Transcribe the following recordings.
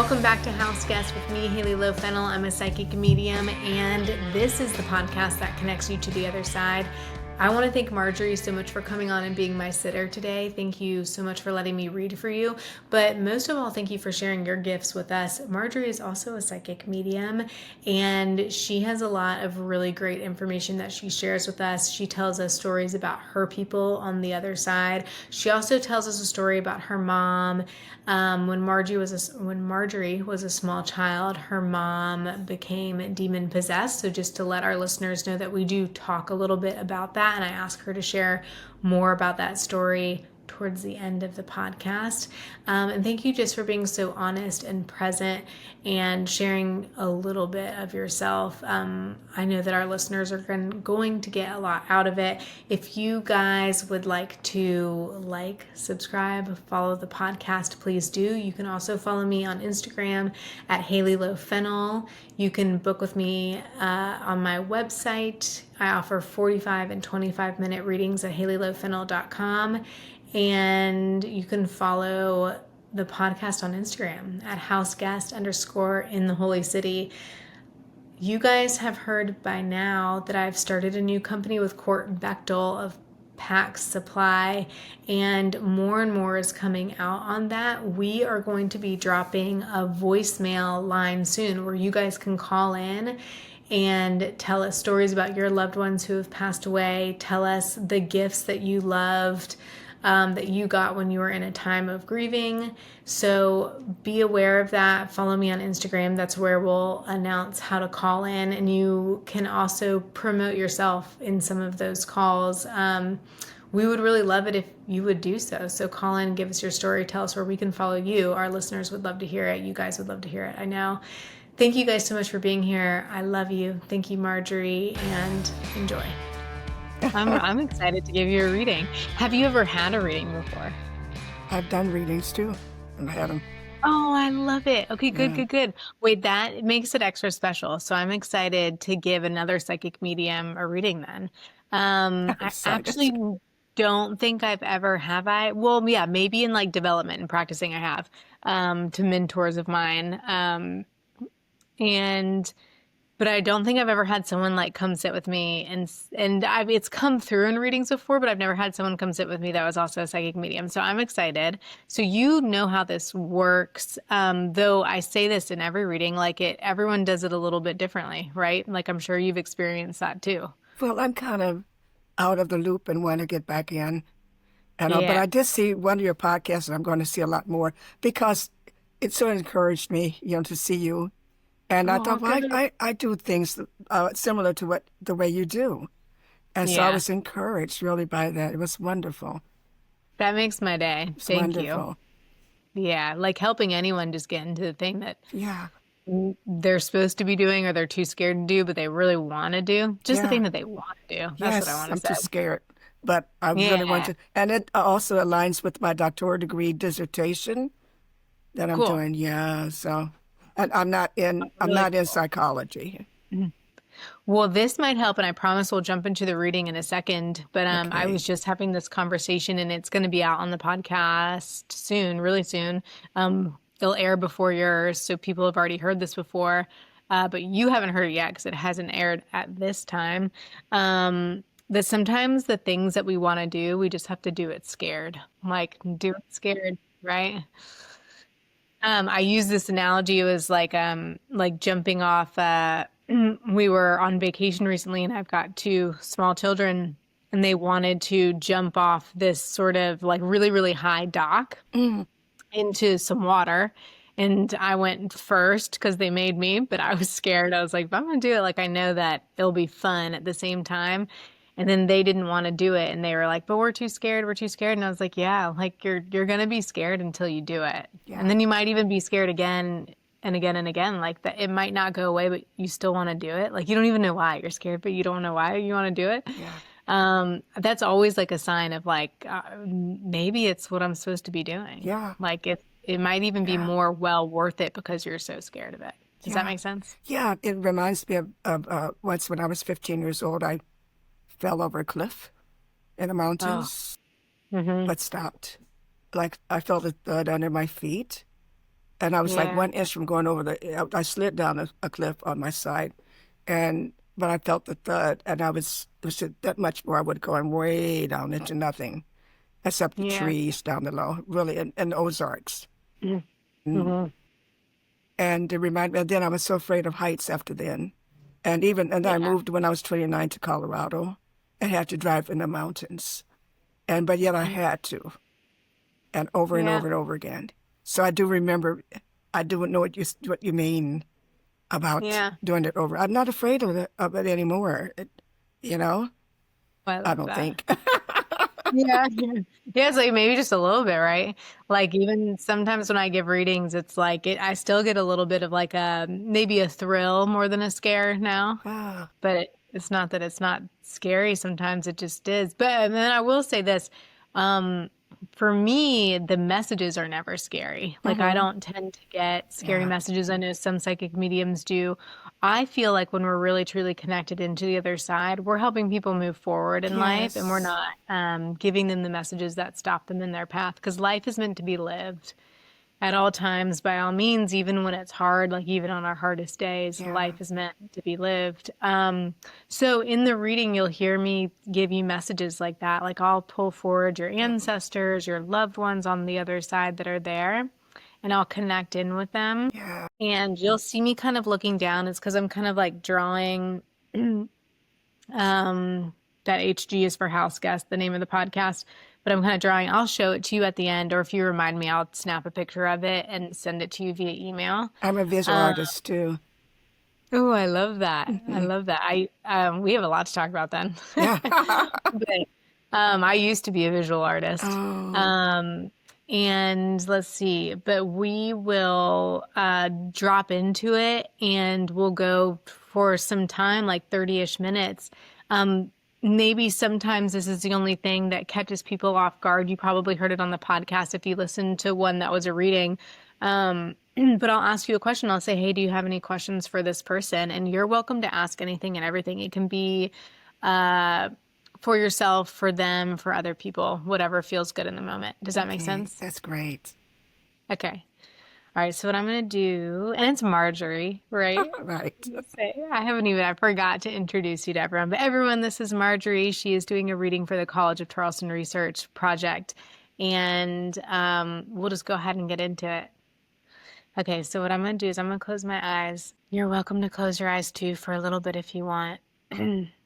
Welcome back to House Guest with me, Hailey Fennel. I'm a psychic medium, and this is the podcast that connects you to the other side. I want to thank Marjorie so much for coming on and being my sitter today. Thank you so much for letting me read for you. But most of all, thank you for sharing your gifts with us. Marjorie is also a psychic medium, and she has a lot of really great information that she shares with us. She tells us stories about her people on the other side. She also tells us a story about her mom. When Marjorie was a small child, her mom became demon possessed. So just to let our listeners know that we do talk a little bit about that, and I ask her to share more about that story towards the end of the podcast. And thank you just for being so honest and present and sharing a little bit of yourself. I know that our listeners are going to get a lot out of it. If you guys would like to subscribe, follow the podcast, please do. You can also follow me on Instagram at Hailey Fennel. You can book with me on my website. I offer 45 and 25-minute readings at HaileyLoFennel.com. And you can follow the podcast on Instagram at houseguest_in-the-holy-city. You guys have heard by now that I've started a new company with Court Bechtel of Pax Supply, and more is coming out on that. We are going to be dropping a voicemail line soon where you guys can call in and tell us stories about your loved ones who have passed away. Tell us the gifts that you loved, that you got when you were in a time of grieving. So be aware of that. Follow me on Instagram. That's where we'll announce how to call in, and you can also promote yourself in some of those calls. We would really love it if you would do so. So call in, give us your story, tell us where we can follow you. Our listeners would love to hear it. You guys would love to hear it, I know. Thank you guys so much for being here. I love you. Thank you, Marjorie, and enjoy. I'm excited to give you a reading. Have you ever had a reading before? I've done readings too, and I had them. Oh, I love it. Okay, good. Wait, that makes it extra special. So I'm excited to give another psychic medium a reading then. I actually don't think I've ever, have I? Well, yeah, maybe in like development and practicing I have, to mentors of mine. But I don't think I've ever had someone like come sit with me, and it's come through in readings before, but I've never had someone come sit with me that was also a psychic medium. So I'm excited. So you know how this works. Though I say this in every reading, everyone does it a little bit differently, right? Like I'm sure you've experienced that too. Well, I'm kind of out of the loop and want to get back in. But I did see one of your podcasts, and I'm going to see a lot more because it so encouraged me, to see you. And I thought, well, I do things similar to the way you do. And so I was encouraged really by that. It was wonderful. That makes my day. Thank you. Yeah, like helping anyone just get into the thing that they're supposed to be doing or they're too scared to do, but they really want to do. Just the thing that they want to do. That's what I want to say. I'm too scared, but I really want to. And it also aligns with my doctoral degree dissertation that I'm doing. Yeah, so... And I'm not in psychology. Well, this might help, and I promise we'll jump into the reading in a second. But I was just having this conversation, and it's going to be out on the podcast soon, really soon. It'll air before yours, so people have already heard this before, but you haven't heard it yet because it hasn't aired at this time. That sometimes the things that we want to do, we just have to do it scared. Like, do it scared, right? I use this analogy. It was like jumping off. We were on vacation recently, and I've got two small children, and they wanted to jump off this sort of like really, really high dock into some water. And I went first because they made me, but I was scared. I was like, if I'm going to do it, like I know that it'll be fun at the same time. And then they didn't want to do it. And they were like, but we're too scared. We're too scared. And I was like, yeah, like you're going to be scared until you do it. Yeah. And then you might even be scared again and again and again. Like that, it might not go away, but you still want to do it. Like you don't even know why you're scared, but you don't know why you want to do it. Yeah. That's always like a sign of like, maybe it's what I'm supposed to be doing. Yeah. Like it might even be more well worth it because you're so scared of it. Does that make sense? Yeah. It reminds me of once when I was 15 years old, I fell over a cliff in the mountains, but stopped. Like I felt a thud under my feet, And I was like Yeah. 1 inch from going over I slid down a cliff on my side. But I felt the thud, and it was that much more I would go way down into nothing, except the Yeah. trees down below, really, in the Ozarks. Mm. Mm-hmm. And it reminded me, and then I was so afraid of heights after then. And I Yeah. moved when I was 29 to Colorado and had to drive in the mountains. But yet I had to, and Yeah. over again. So I do remember, I do know what you mean about Yeah. doing it over. I'm not afraid of it anymore. You know, I I love don't that. think. Yeah. Yeah, it's like maybe just a little bit, right? Like even sometimes when I give readings, it's like I still get a little bit of like maybe a thrill more than a scare now. Ah, But it's not that it's not scary. Sometimes it just is. But and then I will say this. Um, for me, the messages are never scary. Like I hmm don't tend to get scary yeah, messages. I know some psychic mediums do. I feel like when we're really truly connected into the other side, we're helping people move forward in life and we're yes, not giving them the messages that stop them in their path because life is meant to be lived at all times, by all means, even when it's hard, like even on our hardest days, yeah, life is meant to be lived. So in the reading, you'll hear me give you messages like that. Like I'll pull forward your ancestors, your loved ones on the other side that are there, and I'll connect in with them. yeah. And you'll see me kind of looking down. It's because I'm kind of like drawing. That HG is for house guest, the name of the podcast. But I'm kind of drawing. I'll show it to you at the end, or if you remind me, I'll snap a picture of it and send it to you via email. I'm a visual Um, artist too. oh, I love that. I Hmm love that. We have a lot to talk about then. Yeah. But I used to be a visual artist. Oh, Um, and let's see, but we will drop into it and we'll go for some time, like 30-ish minutes. Um, Maybe sometimes this is the only thing that catches people off guard. You probably heard it on the podcast if you listened to one that was a reading. But I'll ask you a question. I'll say, hey, do you have any questions for this person? And you're welcome to ask anything and everything. It can be uh, for yourself, for them, for other people, whatever feels good in the moment. Does that make okay, sense? that's great. Okay. All right. So what I'm going to do, and it's Marjorie, right? Right. I forgot to introduce you to everyone. But everyone, this is Marjorie. She is doing a reading for the College of Charleston Research Project. And we'll just go ahead and get into it. Okay, so what I'm going to do is I'm going to close my eyes. You're welcome to close your eyes too for a little bit if you want.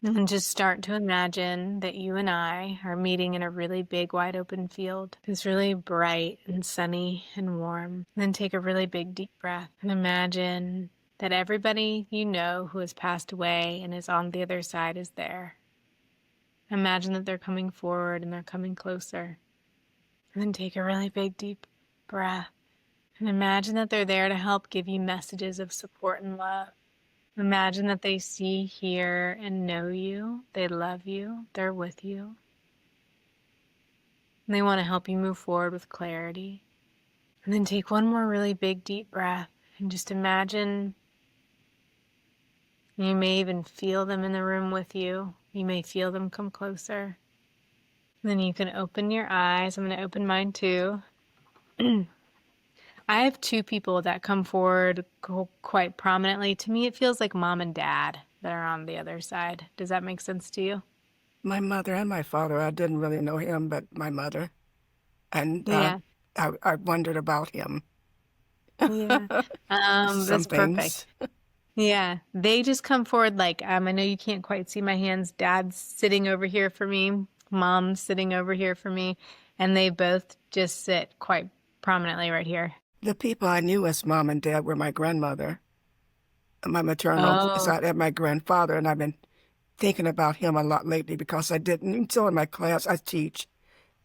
And just start to imagine that you and I are meeting in a really big, wide open field. It's really bright and sunny and warm. And then take a really big, deep breath and imagine that everybody you know who has passed away and is on the other side is there. Imagine that they're coming forward and they're coming closer. And then take a really big, deep breath. And imagine that they're there to help give you messages of support and love. Imagine that they see, hear, and know you. They love you. They're with you. And they want to help you move forward with clarity. And then take one more really big, deep breath and just imagine you may even feel them in the room with you. You may feel them come closer. And then you can open your eyes. I'm going to open mine too. I have two people that come forward quite prominently. To me, it feels like mom and dad that are on the other side. Does that make sense to you? My mother and my father, I didn't really know him, but my mother. And Yeah. I wondered about him. Yeah. Some That's perfect. things. Yeah. They just come forward like, I know you can't quite see my hands. Dad's sitting over here for me. Mom's sitting over here for me. And they both just sit quite prominently right here. The people I knew as mom and dad were my grandmother, my maternal Oh, side, and my grandfather. And I've been thinking about him a lot lately because I didn't tell in my class, I teach,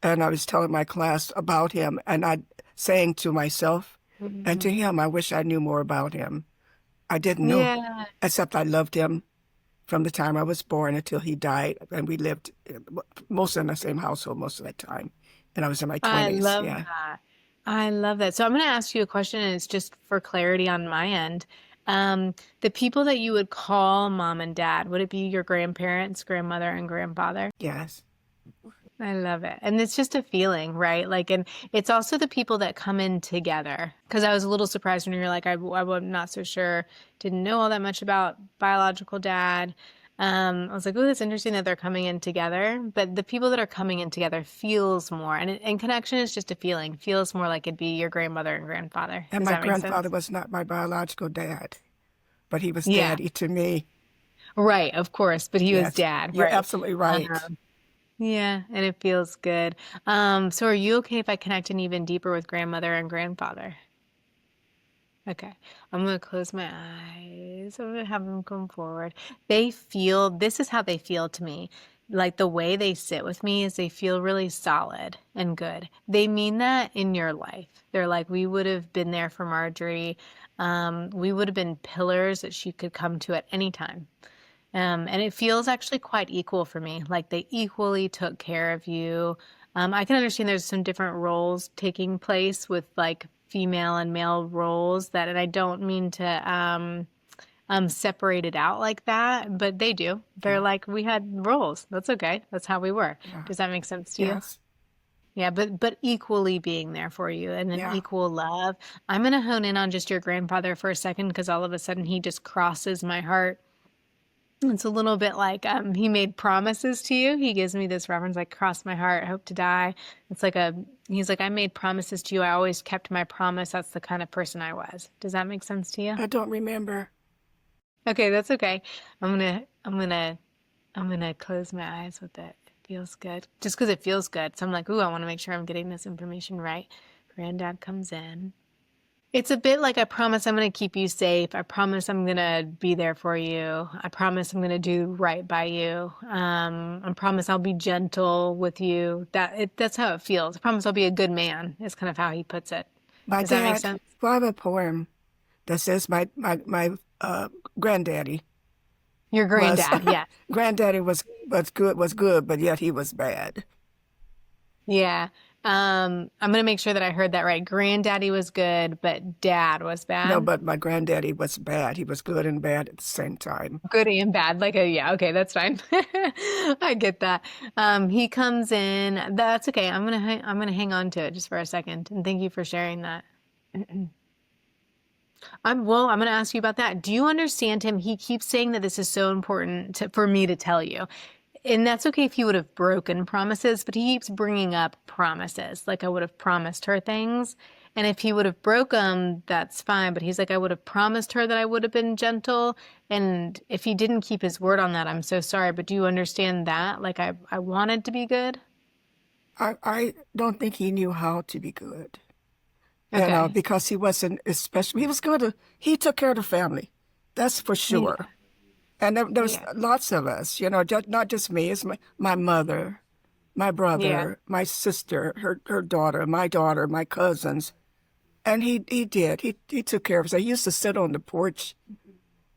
and I was telling my class about him. And I saying to myself and to mhm. him, I wish I knew more about him. I didn't know, Yeah. except I loved him from the time I was born until he died. And we lived most in the same household most of that time. And I was in my I 20s. love Yeah. that. I love that. So I'm going to ask you a question, and it's just for clarity on my end. The people that you would call mom and dad, would it be your grandparents, grandmother, and grandfather? Yes. I love it. And it's just a feeling, right? Like, and it's also the people that come in together. Because I was a little surprised when you're like, I'm not so sure, didn't know all that much about biological dad. I was like, oh, that's interesting that they're coming in together. But the people that are coming in together feels more, and connection is just a feeling, feels more like it'd be your grandmother and grandfather. And Does my that make grandfather sense? was not my biological dad, but he was Yeah, daddy to me. right, of course. But he was Yes, dad, you're right? absolutely right. Yeah, and it feels good. So are you okay if I connect an even deeper with grandmother and grandfather? Okay. I'm gonna close my eyes. I'm gonna have them come forward. This is how they feel to me. Like the way they sit with me is they feel really solid and good. They mean that in your life. They're like, we would have been there for Marjorie. We would have been pillars that she could come to at any time. And it feels actually quite equal for me. Like they equally took care of you. I can understand there's some different roles taking place with like female and male roles and I don't mean to separate it out like that, but they do. They're Yeah, like, we had roles. That's okay. That's how we were. yeah, Does that make sense to you? yes, Yeah, but equally being there for you and an yeah. equal love. I'm gonna hone in on just your grandfather for a second because all of a sudden he just crosses my heart. It's a little bit like he made promises to you. He gives me this reference like cross my heart, hope to die. It's like he's like, I made promises to you. I always kept my promise. That's the kind of person I was. Does that make sense to you? I don't remember. Okay, that's okay. I'm gonna I'm gonna I'm gonna close my eyes with it. It feels good. Just because it feels good. So I'm like, ooh, I want to make sure I'm getting this information right. Granddad comes in. It's a bit like I promise I'm going to keep you safe. I promise I'm going to be there for you. I promise I'm going to do right by you. I promise I'll be gentle with you. That's how it feels. I promise I'll be a good man. Is kind of how he puts it. My Does that make dad, sense? well, I have a poem that says my granddaddy Your was granddad, yeah. granddaddy was good, but yet he was bad. Yeah. I'm going to make sure that I heard that right. Granddaddy was good, but dad was No, bad. but my granddaddy was bad. He was good and bad at the same time. Good and bad. Yeah, okay, that's fine. I get that. He comes in. That's okay. I'm gonna hang on to it just for a second. And thank you for sharing that. I'm gonna ask you about that. Do you understand him? He keeps saying that this is so important for me to tell you. And that's okay if he would have broken promises, but he keeps bringing up promises. Like I would have promised her things. And if he would have broke them, that's fine. But he's like, I would have promised her that I would have been gentle. And if he didn't keep his word on that, I'm so sorry. But do you understand that? Like I wanted to be good. I don't think he knew how to be good. Okay. Because he wasn't especially, he was good. He took care of the family. That's for Yeah. sure. And there was Yeah. lots of us, not just me. It's my mother, my Yeah. brother, my sister, her daughter, my cousins. And he did. He took care of us. I used to sit on the porch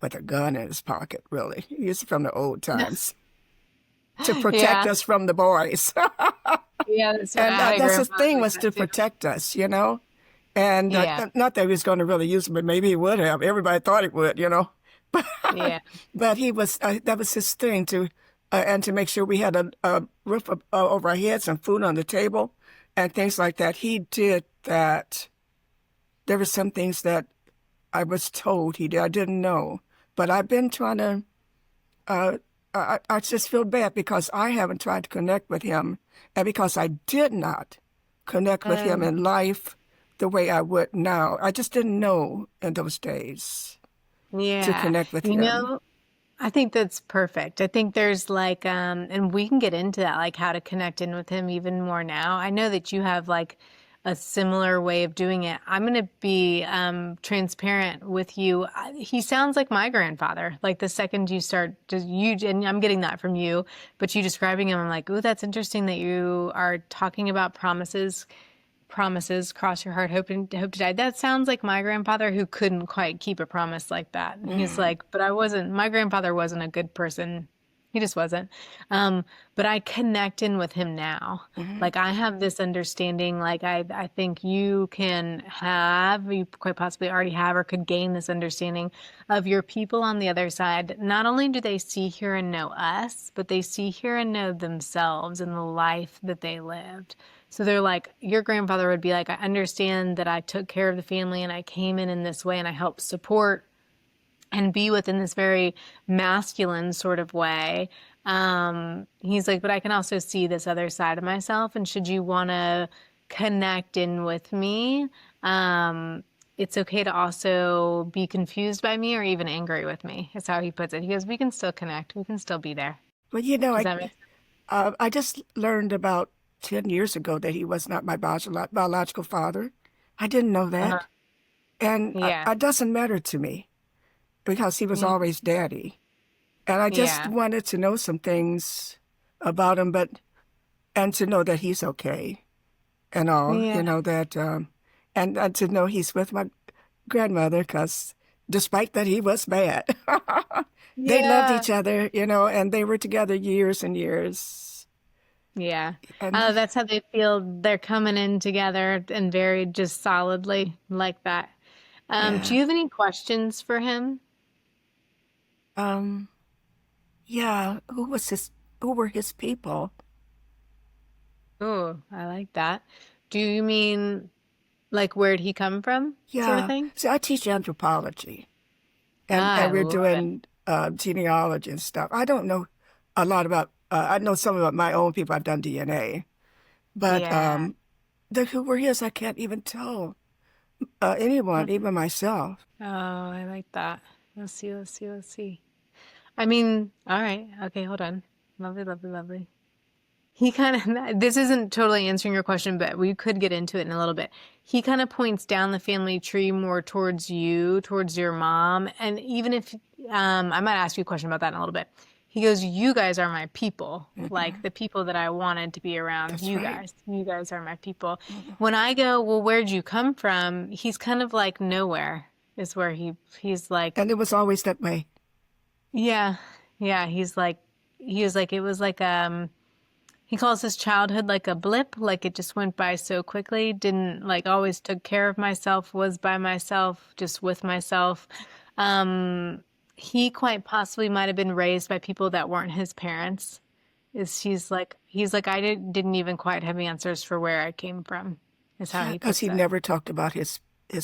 with a gun in his pocket, really. He used from the old times to protect Yeah. us from the boys. Yeah. That's what And I had a that's the grandfather thing like was that to too. protect us. And Yeah. not that he was going to really use it, but maybe he would have. Everybody thought he would. Yeah. But he was that was his thing and to make sure we had a roof over our heads and food on the table and things like that. He did that. There were some things that I was told he did. I didn't know, but I've been trying to. I just feel bad because I haven't tried to connect with him, and because I did not connect with him Um, in life the way I would now. I just didn't know in those days to yeah. connect with You him. know, I think that's perfect. I think there's like, and we can get into that, like how to connect in with him even more now. I know that you have like a similar way of doing it. I'm going to be transparent with you. He sounds like my grandfather. Like the second you start, and I'm getting that from you, but you describing him, I'm like, oh, that's interesting that you are talking about promises, cross your heart, hope to die. That sounds like my grandfather who couldn't quite keep a promise like that. And he's Mm. like, but my grandfather wasn't a good person He just wasn't. But I connect in with him now. Hmm. Like I have this understanding, like I think you quite possibly already have or could gain this understanding of your people on the other side. Not only do they see, hear, and know us, but they see, hear, and know themselves and the life that they lived. So they're like, your grandfather would be like, I understand that I took care of the family and I came in this way and I helped support and be within this very masculine sort of way. He's like, but I can also see this other side of myself. And should you want to connect in with me, it's okay to also be confused by me or even angry with me, is how he puts it. He goes, we can still connect. We can still be there. Well, Does that make I just learned about 10 years ago that he was not my biological father. I didn't know sense? that. And Yeah. it doesn't matter to me because he was Yeah. always daddy. And I just Yeah. wanted to know some things about him, and to know that he's okay and all, Yeah. and to know he's with my grandmother because despite that he was bad, they loved Yeah. each other, and they were together years and years. Yeah. And That's how they feel. They're coming in together and very just solidly like that. Do yeah, you have any questions for him? um, yeah, who were his people? Oh, I like that. Do you mean like where'd he come from, sort of Yeah, thing? see, I teach anthropology, Ah, I and we're love it. doing genealogy and stuff. I don't know a lot about. I know some about my own people. I've done DNA, but Yeah. who were his, I can't even tell anyone, even myself. Oh, I like that. Let's see, let's see, let's see. I mean, all right. Okay, hold on. Lovely, lovely, lovely. He kind of, this isn't totally answering your question, but we could get into it in a little bit. He kind of points down the family tree more towards you, towards your mom. And even if, I might ask you a question about that in a little bit. He goes, you guys are my people, like Hmm. the people that I wanted to be around. That's right. You guys are my people. Mhm. When I go, well, where'd you come from? He's kind of like nowhere is where he's like, And it was always that way. yeah, yeah. He was like, it was like, he calls his childhood like a blip, like it just went by so quickly. Didn't like always took care of myself, was by myself, just with myself. Um, he quite possibly might have been raised by people that weren't his parents. He's like I didn't even quite have answers for where I came from, is how Yeah, he because puts he it. never talked about his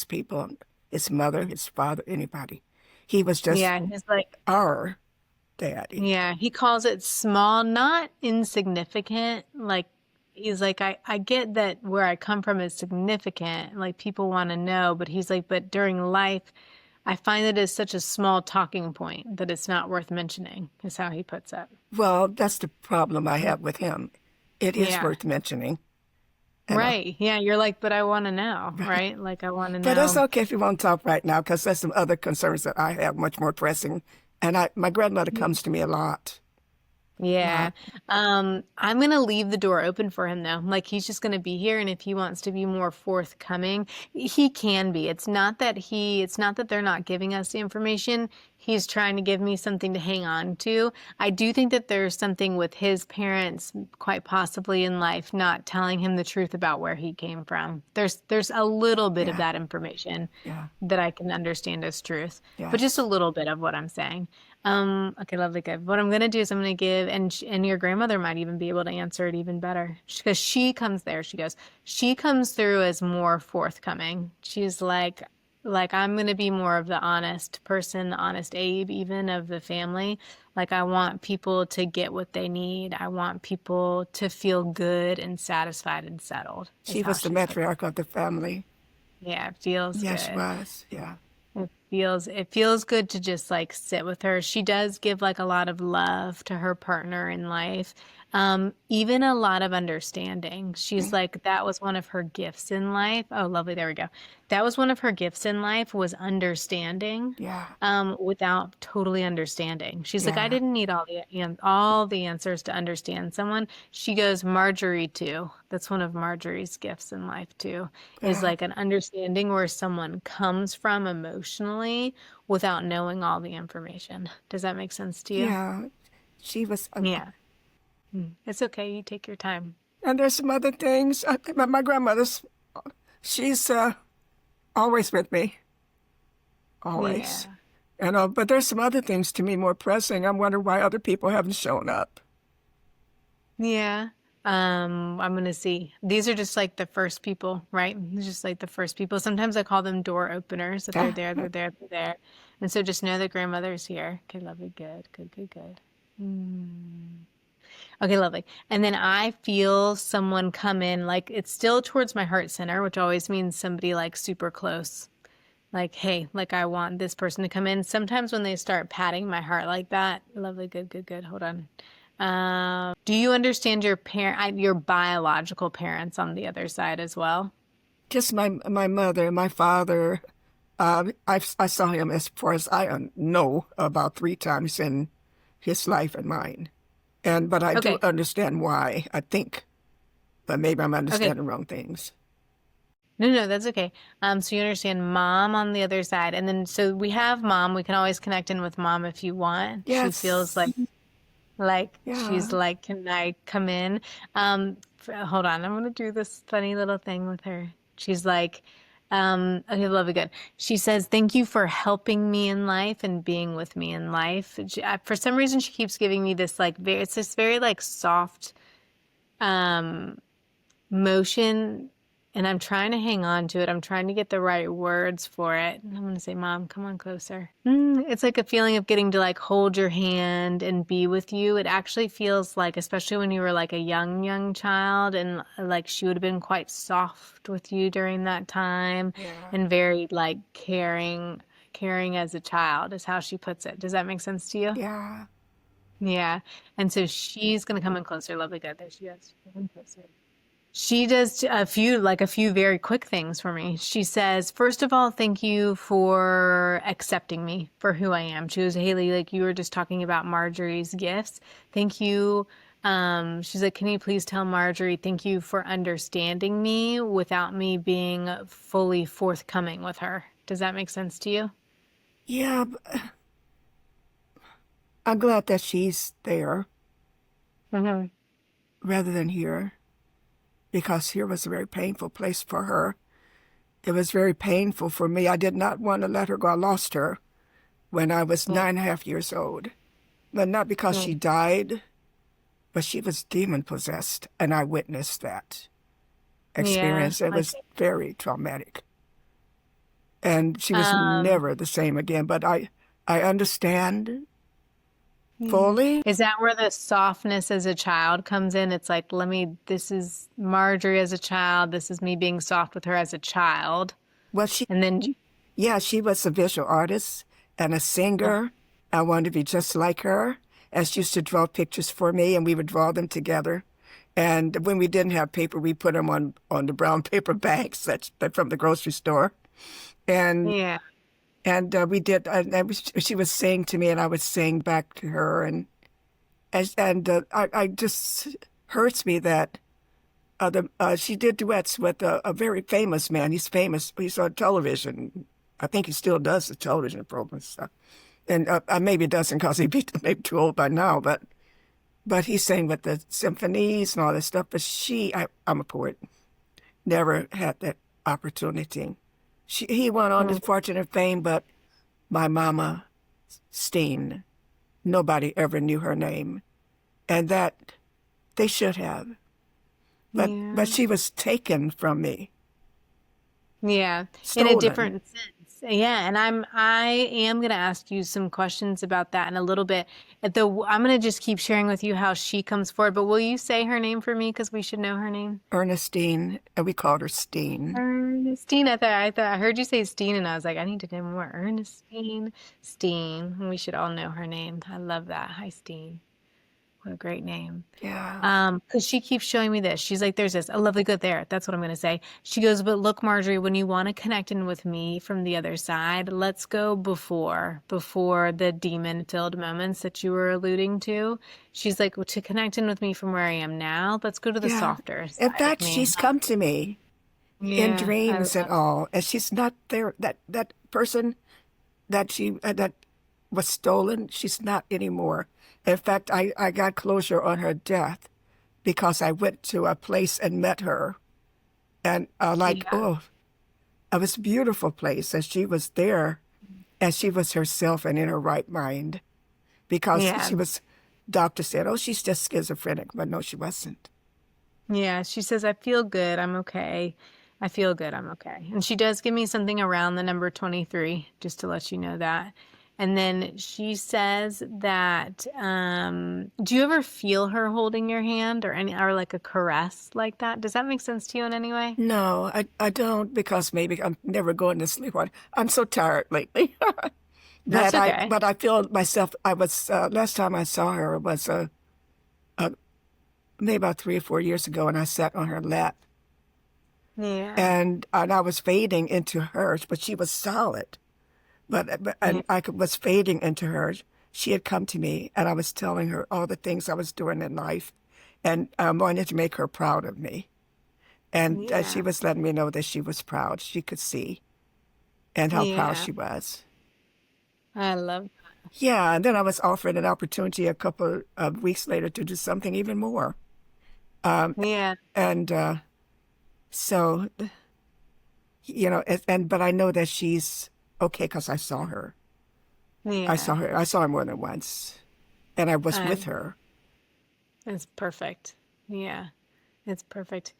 people, his mother, his father, anybody. He was just Yeah, he's like our daddy. Yeah, he calls it small, not insignificant. Like he's like, I get that where I come from is significant, like people want to know, but he's like, but during life, I find it is such a small talking point that it's not worth mentioning, is how he puts it. Well, that's the problem I have with him. It is Yeah. worth mentioning, you know. Right. Yeah, you're like, but I want to know, right? Like I want to But it's know. okay if you won't talk right now, because there's some other concerns that I have much more pressing. And my grandmother comes to me a lot, a Yeah. lot. I'm gonna leave the door open for him though. Like he's just gonna be here and if he wants to be more forthcoming, he can be. It's not that they're not giving us the information. He's trying to give me something to hang on to. I do think that there's something with his parents quite possibly in life not telling him the truth about where he came from. There's a little bit of Yeah, that information yeah, that I can understand as truth, but just a yes. little bit of what I'm saying. Okay, lovely, good. What I'm gonna do is I'm gonna give, and your grandmother might even be able to answer it even better because she comes there. She goes, she comes through as more forthcoming. She's like I'm gonna be more of the honest person, the honest Abe, even of the family. Like I want people to get what they need. I want people to feel good and satisfied and settled. Is She how was the she puts it. matriarch of the family. Yeah, it feels Yes, she good. was. Yeah. It feels good to just like sit with her. She does give like a lot of love to her partner in life. Even a lot of understanding. She's Mm. like that was one of her gifts in life. Oh, lovely. There we go. That was one of her gifts in life was understanding. Yeah, Without totally understanding. She's like, I yeah, didn't need all the answers to understand someone. She goes, Marjorie too. That's one of Marjorie's gifts in life too, is yeah, like an understanding where someone comes from emotionally without knowing all the information. Does that make sense to you? yeah. She was, Yeah. It's okay. You take your time. and there's some other things. My grandmother's, she's always with me, always. Yeah. But there's some other things to me more pressing. I'm wondering why other people haven't shown up. Yeah. I'm gonna see. These are just like the first people, right? Just like the first people. Sometimes I call them door openers. If they're there, they're there, they're there. And so just know that grandmother's here. Okay, lovely, good, good, good, good. Okay, lovely. And then I feel someone come in, like it's still towards my heart center, which always means somebody like super close. Like, hey, like I want this person to come in. Sometimes when they start patting my heart like that, lovely, good, good, good. Hold on. Do you understand your biological parents on the other side as well? Just my mother, my father. I saw him as far as I know about 3 times in his life and mine. But I do Okay. understand why, I think. But maybe I'm Okay. understanding wrong things. No, that's okay. So you understand mom on the other side. And then so we have mom. We can always connect in with mom if you want. She feels Yes. like Yeah. she's like, can I come in? Hold on. I'm gonna do this funny little thing with her. She's like, okay, lovely, good. She says, thank you for helping me in life and being with me in life. For some reason, she keeps giving me this like it's this very like soft um motion, and I'm trying to hang on to it. I'm trying to get the right words for it. And I'm going to say, Mom, come on closer. It's like a feeling of getting to like hold your hand and be with you. It actually feels like, especially when you were like a young child, and like she would have been quite soft with you during that time Yeah. and very like caring as a child is how she puts it. Does that make sense to you? Yeah. Yeah. And so she's going to come in closer. Lovely, good. There she is. Come in closer. She does a few very quick things for me. She says, first of all, thank you for accepting me for who I am. She goes, Hailey, like you were just talking about Marjorie's gifts. Thank you. She's like, can you please tell Marjorie, thank you for understanding me without me being fully forthcoming with her. Does that make sense to you? Yeah. I'm glad that she's there Mm-hmm. rather than here, because here was a very painful place for her. It was very painful for me. I did not want to let her go. I lost her when I was 9.5 years old. But not because she died, but she was demon possessed, and I witnessed that Yeah. experience. It was very traumatic. And she was Um, never the same again. But I understand Yeah. fully. Is that where the softness as a child comes in? It's like, this is Marjorie as a child. This is me being soft with her as a child. Well, And then, yeah, she was a visual artist and a singer. I wanted to be just like her. And she used to draw pictures for me, and we would draw them together. And when we didn't have paper, we put them on the brown paper bags that from the grocery store. And yeah. we did. She would sing to me, and I would sing back to her. I just hurts me that she did duets with a very famous man. He's famous. He's on television. I think he still does the television programs stuff. And maybe it doesn't because he'd be maybe too old by now. But he sang with the symphonies and all that stuff. But I'm a poet, never had that opportunity. He went on to fortune and fame, but my mama, Steen, nobody ever knew her name. And that they should have. But Yeah. she was taken from me, Yeah. In a stolen. different sense. Yeah. And I am going to ask you some questions about that in a little bit. I'm going to just keep sharing with you how she comes forward, but will you say her name for me? Because we should know her name. Ernestine, and we called her Steen. Ernestine. I heard you say Steen, and I was like, I need to know more. Ernestine Steen. We should all know her name. I love that. Hi, Steen. What a great name. Yeah. Because she keeps showing me this. She's like, there's this, a lovely good there. That's what I'm going to say. She goes, but look, Marjorie, when you want to connect in with me from the other side, let's go before the demon-filled moments that you were alluding to. She's like, well, to connect in with me from where I am now, let's go to the Yeah. softer In side of fact, me. she's come to me in Yeah, I dreams and love. all, and she's not there. That person that was stolen. She's not anymore. In fact, I got closure on her death because I went to a place and met her. And Yeah. oh, it was a beautiful place. And she was there and she was herself and in her right mind because Yeah. doctor said, oh, she's just schizophrenic. But no, she wasn't. Yeah. She says, I feel good. I'm okay. I feel good. I'm okay. And she does give me something around the number 23, just to let you know that. And then she says that, do you ever feel her holding your hand or like a caress like that? Does that make sense to you in any way? No, I don't because maybe I'm never going to sleep. I'm so tired lately. That's okay. But I feel myself. I was last time I saw her was uh, maybe about 3 or 4 years ago, and I sat on her lap, Yeah. and I was fading into hers, but she was solid. Yeah. And was fading into hers. She had come to me, and I was telling her all the things I was doing in life, and I wanted to make her proud of me. And she Yeah. was letting me know that she was proud. She could see and how proud Yeah. she was. I love Yeah, and then I was offered an opportunity a couple of weeks later to do something even more. Um, that. Yeah. and so, but I know that she's okay because I saw her. I saw Yeah. her. I saw her more than once, and I was I with her. It's perfect. Yeah, it's perfect.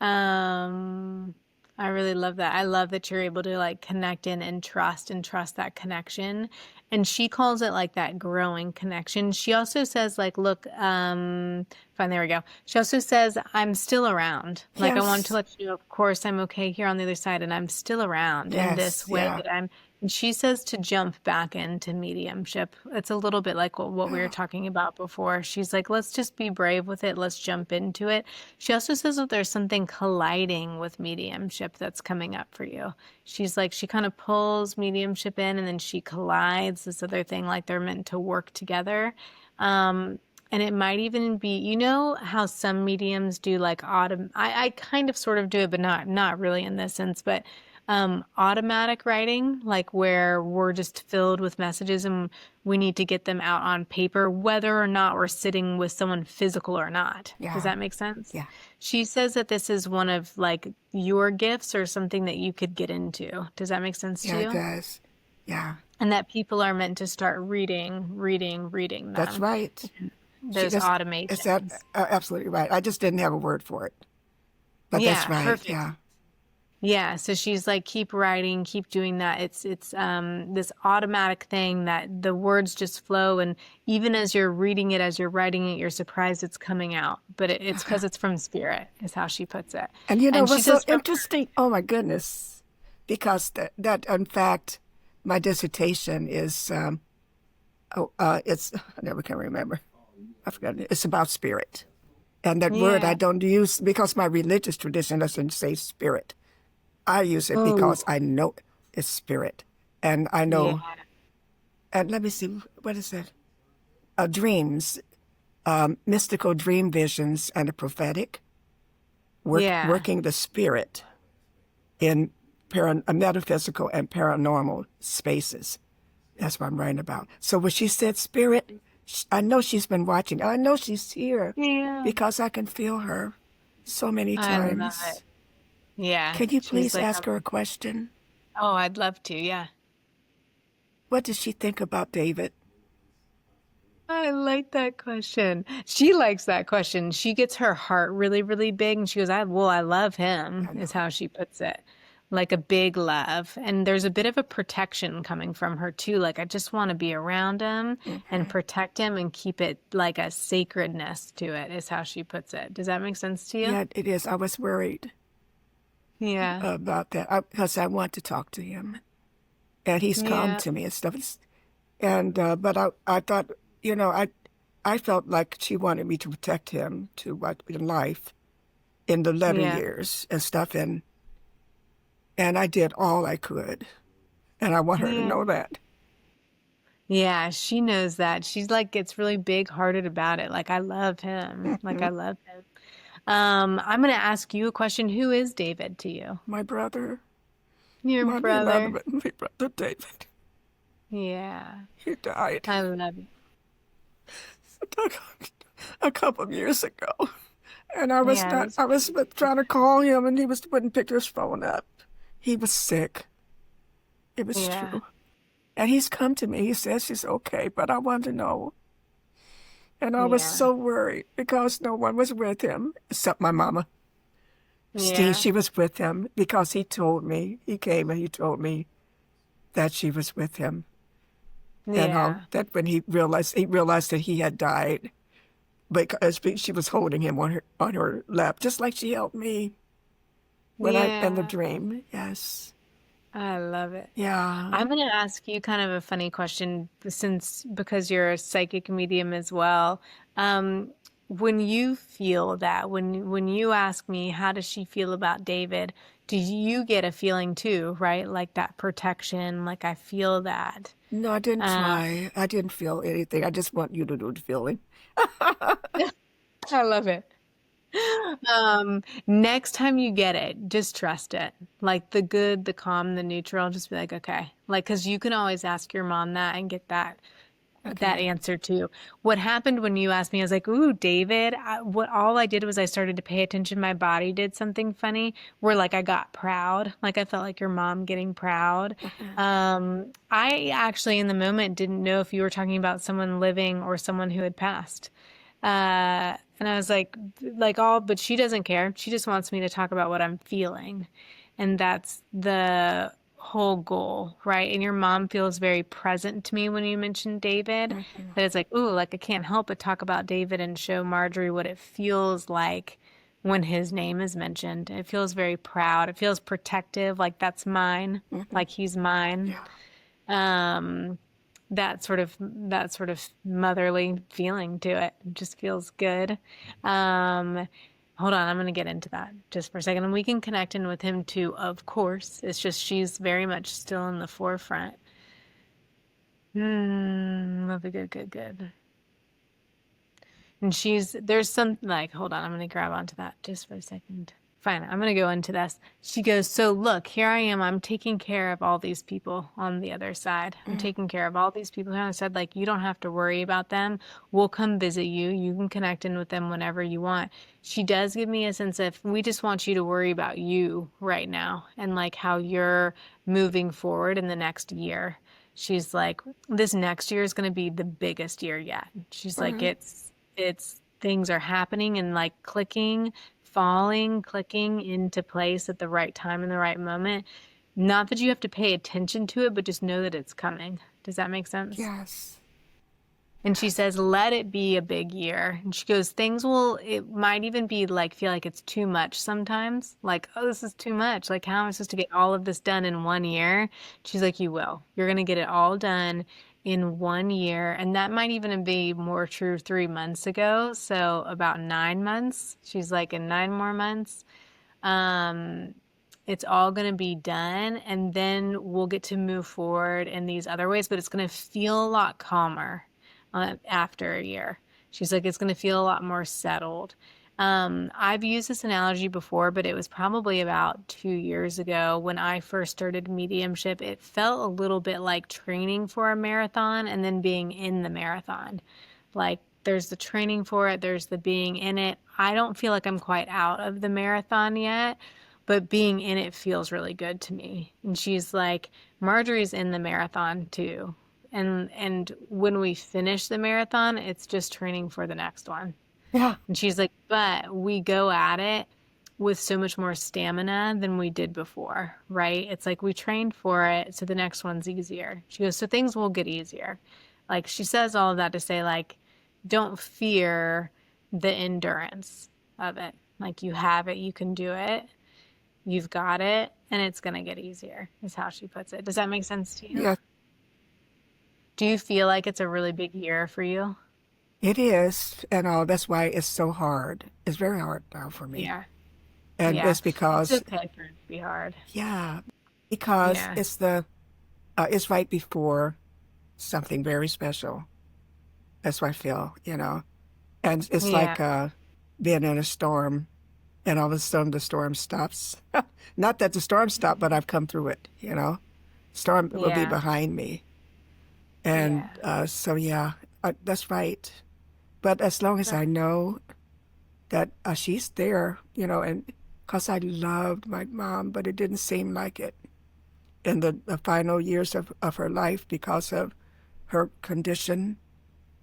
Um, I really love that. I love that you're able to like connect in and trust that connection. And she calls it like that growing connection. She also says like, look, fine, there we go. She also says, I'm still around. Like I want to Yes, let you know, of course, I'm okay here on the other side and I'm still around in yes, this way yeah. that I'm. And she says to jump back into mediumship. It's a little bit like what we were talking about before. She's like, let's just be brave with it. Let's jump into it. She also says that there's something colliding with mediumship that's coming up for you. She's like, she kind of pulls mediumship in and then she collides this other thing, like they're meant to work together. And it might even be, you know, how some mediums do like I kind of sort of do it, but not really in this sense, but automatic writing, like where we're just filled with messages and we need to get them out on paper, whether or not we're sitting with someone physical or not. Does Yeah, that make sense? yeah, She says that this is one of like your gifts or something that you could get into. Does that make sense to yeah, it you? does. Yeah, And that people are meant to start reading that's them, right. She those just, is that automations. absolutely right. I just didn't have a word for it, but that's Yeah, right. perfect. Yeah. Yeah, so she's like, keep writing, keep doing that. It's this automatic thing that the words just flow, and even as you're reading it, as you're writing it, you're surprised it's coming out. But it's because it's from spirit, is how she puts it. And you know And she what's so says, from interesting? Oh my goodness. Because that in fact, my dissertation is, I never can remember. I forgot. It's about spirit. And that word I yeah, don't use because my religious tradition doesn't say spirit. I use it oh because I know it's spirit. And I yeah, know, and let me see, what is that? Dreams, mystical dream visions and the prophetic, yeah, working the spirit in metaphysical and paranormal spaces. That's what I'm writing about. So when she said spirit, I know she's been watching. I know she's here yeah. because I can feel her so many I love it. times. Yeah, Can you she's please like, ask her a question? oh, I'd love to. Yeah. What does she think about David? I like that question. She likes that question. She gets her heart really, really big and she goes, I love him, I is know. how she puts it. Like a big love. And there's a bit of a protection coming from her too. Like, I just want to be around him and Mhm. protect him and keep it like a sacredness to it, is how she puts it. Does that make sense to you? Yeah, it is. I was worried Yeah. about that because I want to talk to him, and he's come Yeah. to me and stuff. And but I thought, I felt like she wanted me to protect him to what in life in the latter Yeah. years and stuff, and I did all I could, and I want her to Yeah. know that. Yeah, she knows that. She's like gets really big hearted about it. Like I love him. Like I Mhm. love him. I'm gonna ask you a question. Who is David to you? My brother, Your my brother. beloved, my brother David. Yeah. He died I love it. a couple of years ago. And I was Yeah, not, that's I was trying to call him and he wouldn't pick his phone up. He was sick. It was yeah. true. And he's come to me. He says he's okay, but I want to know. And I was Yeah. so worried because no one was with him except my mama. Yeah. She was with him because he told me, he came and he told me that she was with him. And Yeah. that when he realized that he had died because she was holding him on her lap, just like she held me when I in the Yeah. dream. Yes. I love it. Yeah. I'm going to ask you kind of a funny question because you're a psychic medium as well. Um, when you feel that, when you ask me, how does she feel about David? Do you get a feeling too, right? Like that protection, like I feel that. No, I didn't Um, try. I didn't feel anything. I just want you to do the feeling. I love it. Next time you get it, just trust it. Like the good, the calm, the neutral, just be like, okay. Like, cause you can always ask your mom that and get that Okay. answer too. What happened when you asked me, I was like, ooh, David, all I did was I started to pay attention. My body did something funny where like I got proud. Like I felt like your mom getting proud. I actually in the moment didn't know if you were talking about someone living or someone who had passed. And I was like all, but she doesn't care. She just wants me to talk about what I'm feeling. And that's the whole goal, right? And your mom feels very present to me when you mentioned David. That it's like, ooh, like I can't help but talk about David and show Marjorie what it feels like when his name is mentioned. It feels very proud. It feels protective, like that's mine, Mhm. like he's mine. Yeah. Um, that sort of motherly feeling to it. It just feels good. Um, hold on, I'm gonna get into that just for a second, and we can connect in with him too, of course. It's just she's very much still in the forefront. Love it, good, good, good. And there's some, like, hold on, I'm going to grab onto that just for a second. Fine, I'm going to go into this. She goes, so look, here I am. I'm taking care of all these people on the other side. I'm Mm. taking care of all these people here. I said, like, you don't have to worry about them. We'll come visit you. You can connect in with them whenever you want. She does give me a sense of, we just want you to worry about you right now and like how you're moving forward in the next year. She's like, this next year is going to be the biggest year yet. She's like, Mhm. it's things are happening and like clicking into place at the right time in the right moment. Not that you have to pay attention to it, but just know that it's coming. Does that make sense? Yes. And she Yes. says, let it be a big year. And she goes, it might even be like, feel like it's too much sometimes. Like, oh, this is too much. Like, how am I supposed to get all of this done in 1 year? She's like, you will. You're going to get it all done in 1 year. And that might even be more true 3 months ago. So about 9 months. She's like, in 9 more months. Um, it's all going to be done. And then we'll get to move forward in these other ways, but it's going to feel a lot calmer after a year. She's like, it's going to feel a lot more settled. I've used this analogy before, but it was probably about 2 years ago when I first started mediumship. It felt a little bit like training for a marathon and then being in the marathon. Like there's the training for it, there's the being in it. I don't feel like I'm quite out of the marathon yet, but being in it feels really good to me. And she's like, Marjorie's in the marathon too. And when we finish the marathon, it's just training for the next one. Yeah. And she's like, but we go at it with so much more stamina than we did before, right? It's like we trained for it, so the next one's easier. She goes, so things will get easier. Like she says all of that to say, like, don't fear the endurance of it. Like you have it, you can do it, you've got it, and it's gonna get easier, is how she puts it. Does that make sense to you? Yeah. Do you feel like it's a really big year for you? It is, and that's why it's so hard. It's very hard now for me, Yeah. and Yeah. it's It's because, okay for it to be hard. yeah, because Yeah. it's right before something very special. That's what I feel, and it's Yeah. like being in a storm, and all of a sudden the storm stops. Not that the storm stopped, but I've come through it. Storm will be Yeah. behind me, And Yeah. so, yeah, that's right. But as long as I know that she's there, and because I loved my mom, but it didn't seem like it in the final years of her life because of her condition.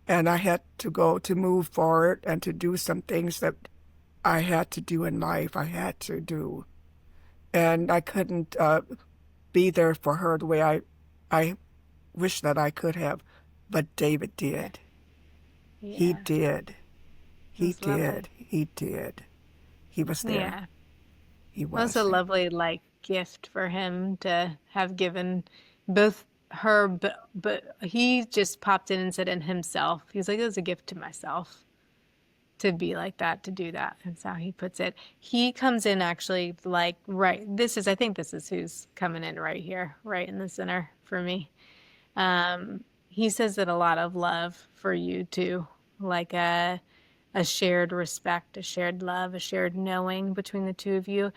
And I had to go to move forward and to do some things that I had to do in life. I had to do. And I couldn't be there for her the way I wish that I could have. But David did. He Yeah. did. He That's lovely. did. He did. He was there. Yeah. He That's a was. lovely like gift for him to have given both her, but he just popped in and said in himself. He's like, it was a gift to myself to be like that, to do that. That's how he puts it. He comes in actually like right. I think this is who's coming in right here, right in the center for me. He says that a lot of love for you too, like a shared respect, a shared love, a shared knowing between the two of you,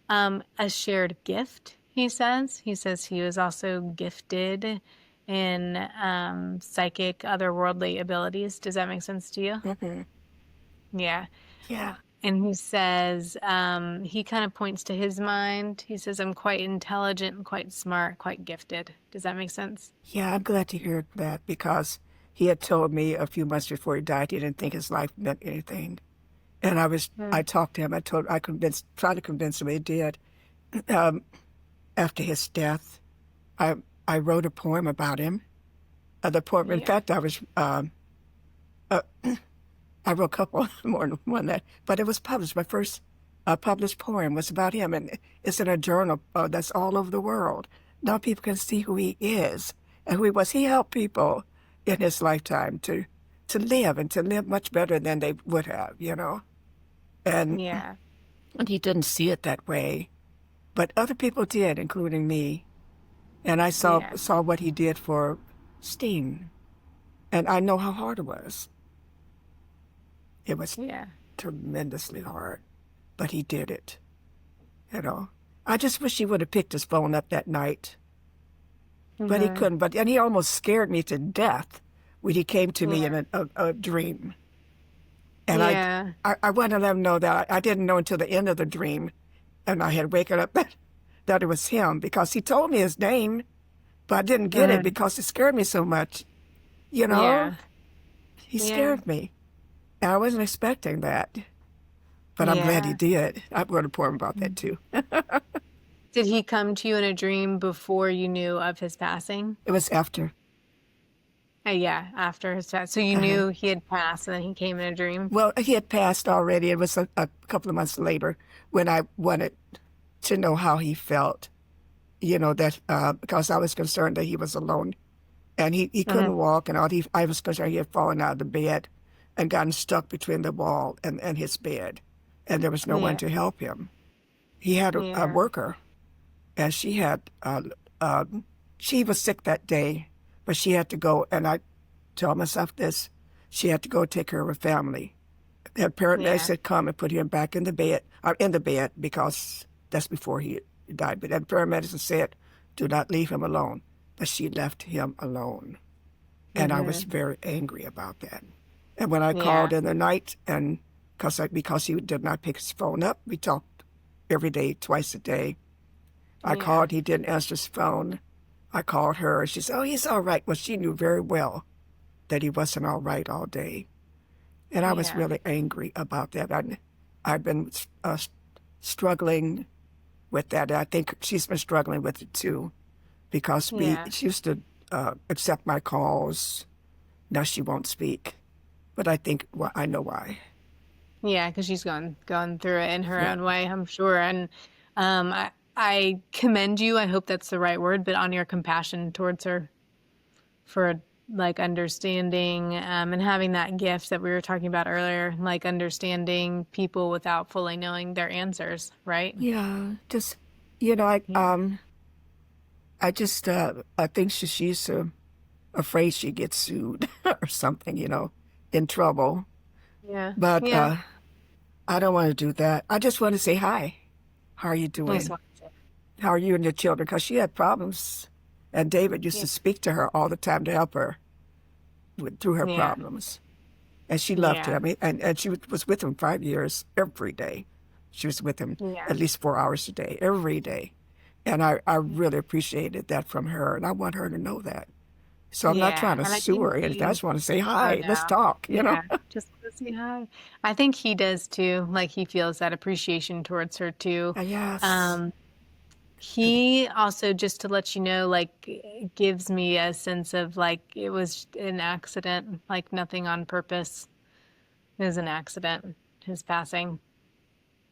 a shared gift. He says he was also gifted in psychic, otherworldly abilities. Does that make sense to you? Hmm. Yeah. Yeah. And he says, he kind of points to his mind. He says, I'm quite intelligent and quite smart, quite gifted. Does that make sense? Yeah, I'm glad to hear that because he had told me a few months before he died he didn't think his life meant anything. And I Mm. talked to him. Tried to convince him he did. Um, After his death, I I wrote a poem about him. The poem, in Yeah. fact, uh, I wrote a couple more than one that, but it was published. My first published poem was about him, and it's in a journal that's all over the world. Now people can see who he is and who he was. He helped people in his lifetime to live much better than they would have. And Yeah. he didn't see it that way, but other people did, including me. And I saw Yeah. saw what he did for Sting, and I know how hard it was. It was Yeah. tremendously hard, but he did it. You know, I just wish he would have picked his phone up that night, but he Hmm. couldn't. And he almost scared me to death when he came to me Yeah. in a dream. And Yeah. I wanted to let him know that I didn't know until the end of the dream, and I had waken up that it was him because he told me his name, but I didn't get it Hmm. because it scared me so much. You know, Yeah. he Yeah. scared me, and I wasn't expecting that. But I'm glad he Yeah. did. I'm going to pour him about that too. Did he come to you in a dream before you knew of his passing? It was after. Yeah, after his passing. So you Uh-huh. knew he had passed and then he came in a dream? Well, he had passed already. It was a couple of months later when I wanted to know how he felt. That because I was concerned that he was alone and he Hmm. couldn't walk and all. I was concerned he had fallen out of the bed and gotten stuck between the wall and his bed, and there was no one Yeah. to help him. He had a Yeah. worker, and uh, she was sick that day, but she had to go. And I tell myself this: she had to go take care of her family. The paramedics Yeah. had come and put him back in the bed because that's before he died. But the paramedics had said, "Do not leave him alone." But she left him alone, and I was Hmm. very angry about that. And when I Yeah. called in the night, and because he did not pick his phone up, we talked every day, twice a day. I Yeah. called, he didn't answer his phone. I called her, she said, "Oh, he's all right." Well, she knew very well that he wasn't all right all day. And I was Yeah. really angry about that. I've been struggling with that. I think she's been struggling with it too, because Yeah. she used to accept my calls. Now she won't speak. But I think, well, I know why. Yeah, because she's gone through it in her Yeah. own way, I'm sure. And I commend you. I hope that's the right word, but on your compassion towards her for like understanding and having that gift that we were talking about earlier, like understanding people without fully knowing their answers, right? Yeah, just, you know, Yeah. I think she's afraid she gets sued or something, in trouble. Yeah. But Yeah. I don't want to do that. I just want to say hi. How are you Nice doing? one. How are you and your children? Because she had problems And David used Yeah. to speak to her all the time to help her through her Yeah. problems. And she loved Yeah. him. And she was with him 5 years every day. She was with him Yeah. at least 4 hours a day, every day. And I really appreciated that from her. And I want her to know that. So I'm not trying Yeah. to And I sue think her or anything. I he, just want to say oh hi. Let's no. talk, Yeah. Just want to say hi. I think he does too. Like he feels that appreciation towards her too. Yes. Um, he also, just to let you know, like gives me a sense of like it was an accident, like nothing on purpose. It was an accident, his passing.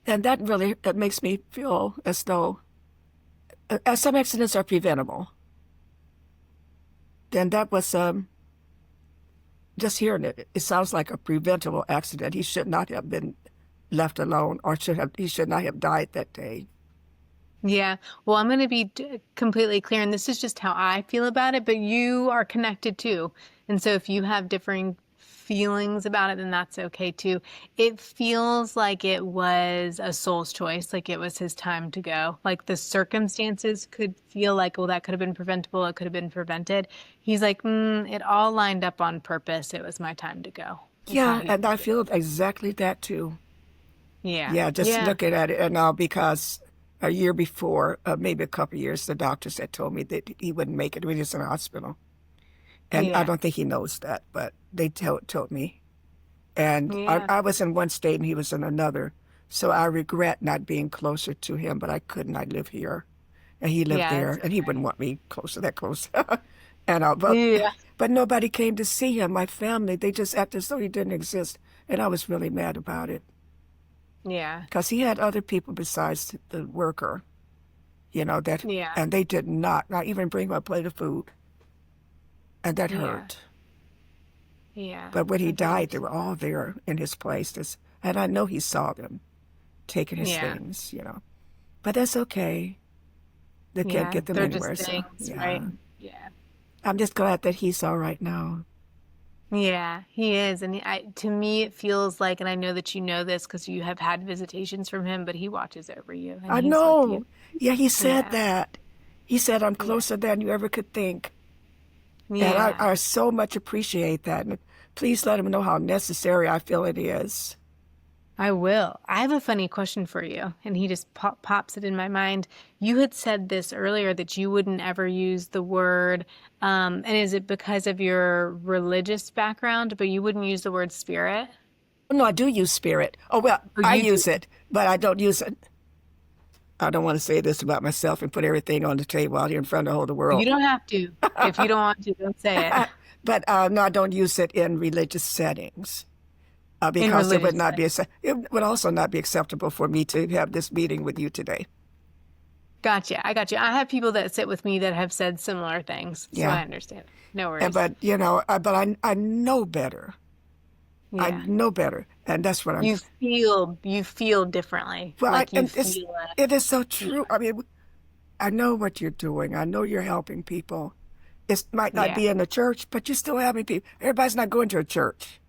And that makes me feel as though some accidents are preventable. Then that was just hearing it. It sounds like a preventable accident. He should not have been left alone, or he should not have died that day. Yeah. Well, I'm going to be completely clear, and this is just how I feel about it, but you are connected too. And so if you have differing feelings about it, then that's okay too. It feels like it was a soul's choice, like it was his time to go. Like the circumstances could feel like, well, that could have been preventable, it could have been prevented. He's like, it all lined up on purpose. It was my time to go. Is how Yeah, he and I feels. feel exactly that too. Yeah. Yeah, just Yeah. looking at it, and now because a year before, maybe a couple of years, the doctors had told me that he wouldn't make it when he was in the hospital. And I Yeah. don't think he knows that, but they told me. And Yeah. I was in one state and he was in another. So I regret not being closer to him, but I couldn't. I live here. And he lived Yeah, there, that's and he wouldn't right. want me closer, that close. And Yeah. but nobody came to see him. My family, they just acted as though he didn't exist. And I was really mad about it Yeah. because he had other people besides the worker, that, Yeah. and they did not even bring him a plate of food. And that Yeah. hurt. Yeah. But when he I died, believe they so. were all there in his place. And I know he saw them taking his Yeah. things. But that's okay. They can't Yeah. get them They're anywhere. just So, things, right? yeah. Yeah. I'm just glad that he's all right now. Yeah, he is. And to me, it feels like, and I know that you know this because you have had visitations from him, but he watches over you and I he's with you. know. Yeah, he said Yeah. that. He said, I'm Yeah. closer than you ever could think. And Yeah. I so much appreciate that. And please let him know how necessary I feel it is. I will. I have a funny question for you. And he just pops it in my mind. You had said this earlier that you wouldn't ever use the word, and is it because of your religious background, but you wouldn't use the word spirit? No, I do use spirit. Oh, well, Oh, I you do. use it, but I don't use it. I don't want to say this about myself and put everything on the table out here in front of the whole You world. don't have to. If you don't want to, don't say it. But no, I don't use it in religious settings In because religious it would also not be acceptable for me to have this meeting with you today. Gotcha. I got you. I have people that sit with me that have said similar things, so Yeah. I understand. No And, worries. but I know better. I Yeah. know better, and that's what I'm. You feel differently. Well, Like you and feel it. it is so Yeah. true. I mean, I know what you're doing. I know you're helping people. It might not Yeah. be in the church, but you're still helping people. Everybody's not going to a church.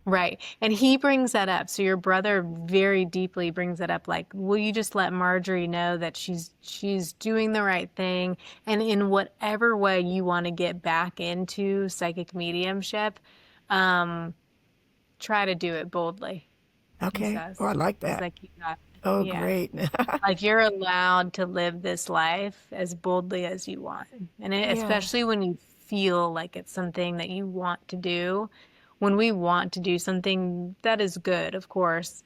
Right. And he brings that up. So your brother very deeply brings that up. Like, will you just let Marjorie know that she's doing the right thing? And in whatever way you want to get back into psychic mediumship, um, try to do it boldly, he Okay. Oh, says. I like He's that. like, you got, Oh, yeah. great. Like you're allowed to live this life as boldly as you want. And Yeah. especially when you feel like it's something that you want to do. When we want to do something that is good, of course,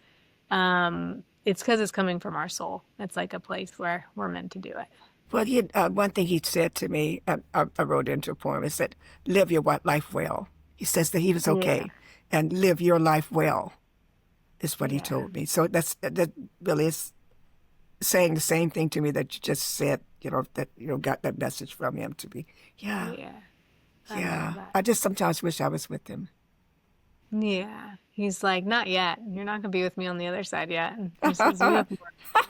it's because it's coming from our soul. It's like a place where we're meant to do it. Well, one thing he said to me, I wrote into a poem. It said, "Live your life well." He says that he was Yeah. okay, and live your life well is what he Yeah. told me. So that really is saying the same thing to me that you just said. That got that message from him to be. Yeah, Yeah. I love yeah. that. I just sometimes wish I was with him. Yeah. He's like, not yet. You're not gonna be with me on the other side yet. And he says, you have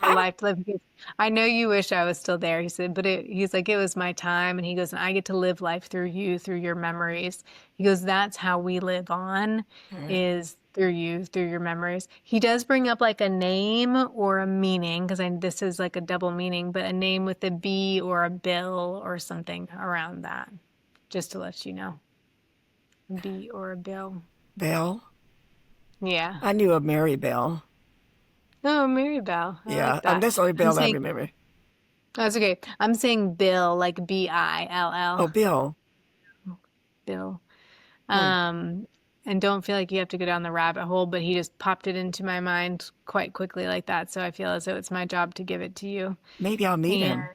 more life to live. He goes, I know you wish I was still there. He said, but he's like, it was my time. And he goes, and I get to live life through you, through your memories. He goes, that's how we live on, is through you, through your memories. He does bring up like a name or a meaning, because this is like a double meaning, but a name with a B or a Bill or something around that, just to let you know. B or a Bill. Bell. Yeah. I knew a Mary Bell. Oh, Mary Bell. I Yeah, like that. that's the only I'm Bell I saying, remember. that's okay. I'm saying Bill, like Bill. Oh, Bill. Bill. Hmm. And don't feel like you have to go down the rabbit hole, but he just popped it into my mind quite quickly like that. So I feel as though it's my job to give it to you. Maybe I'll meet And him.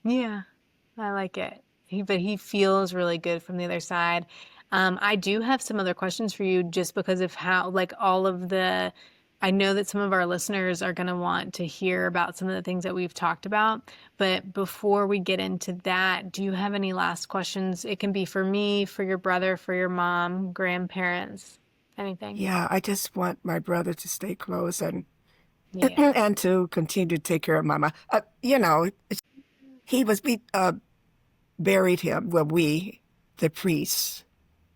yeah, I like it. But he feels really good from the other side. I do have some other questions for you just because of how, like, I know that some of our listeners are going to want to hear about some of the things that we've talked about. But before we get into that, do you have any last questions? It can be for me, for your brother, for your mom, grandparents, anything. Yeah, I just want my brother to stay close and Yeah. and to continue to take care of my mom. We buried him. Well, the priests,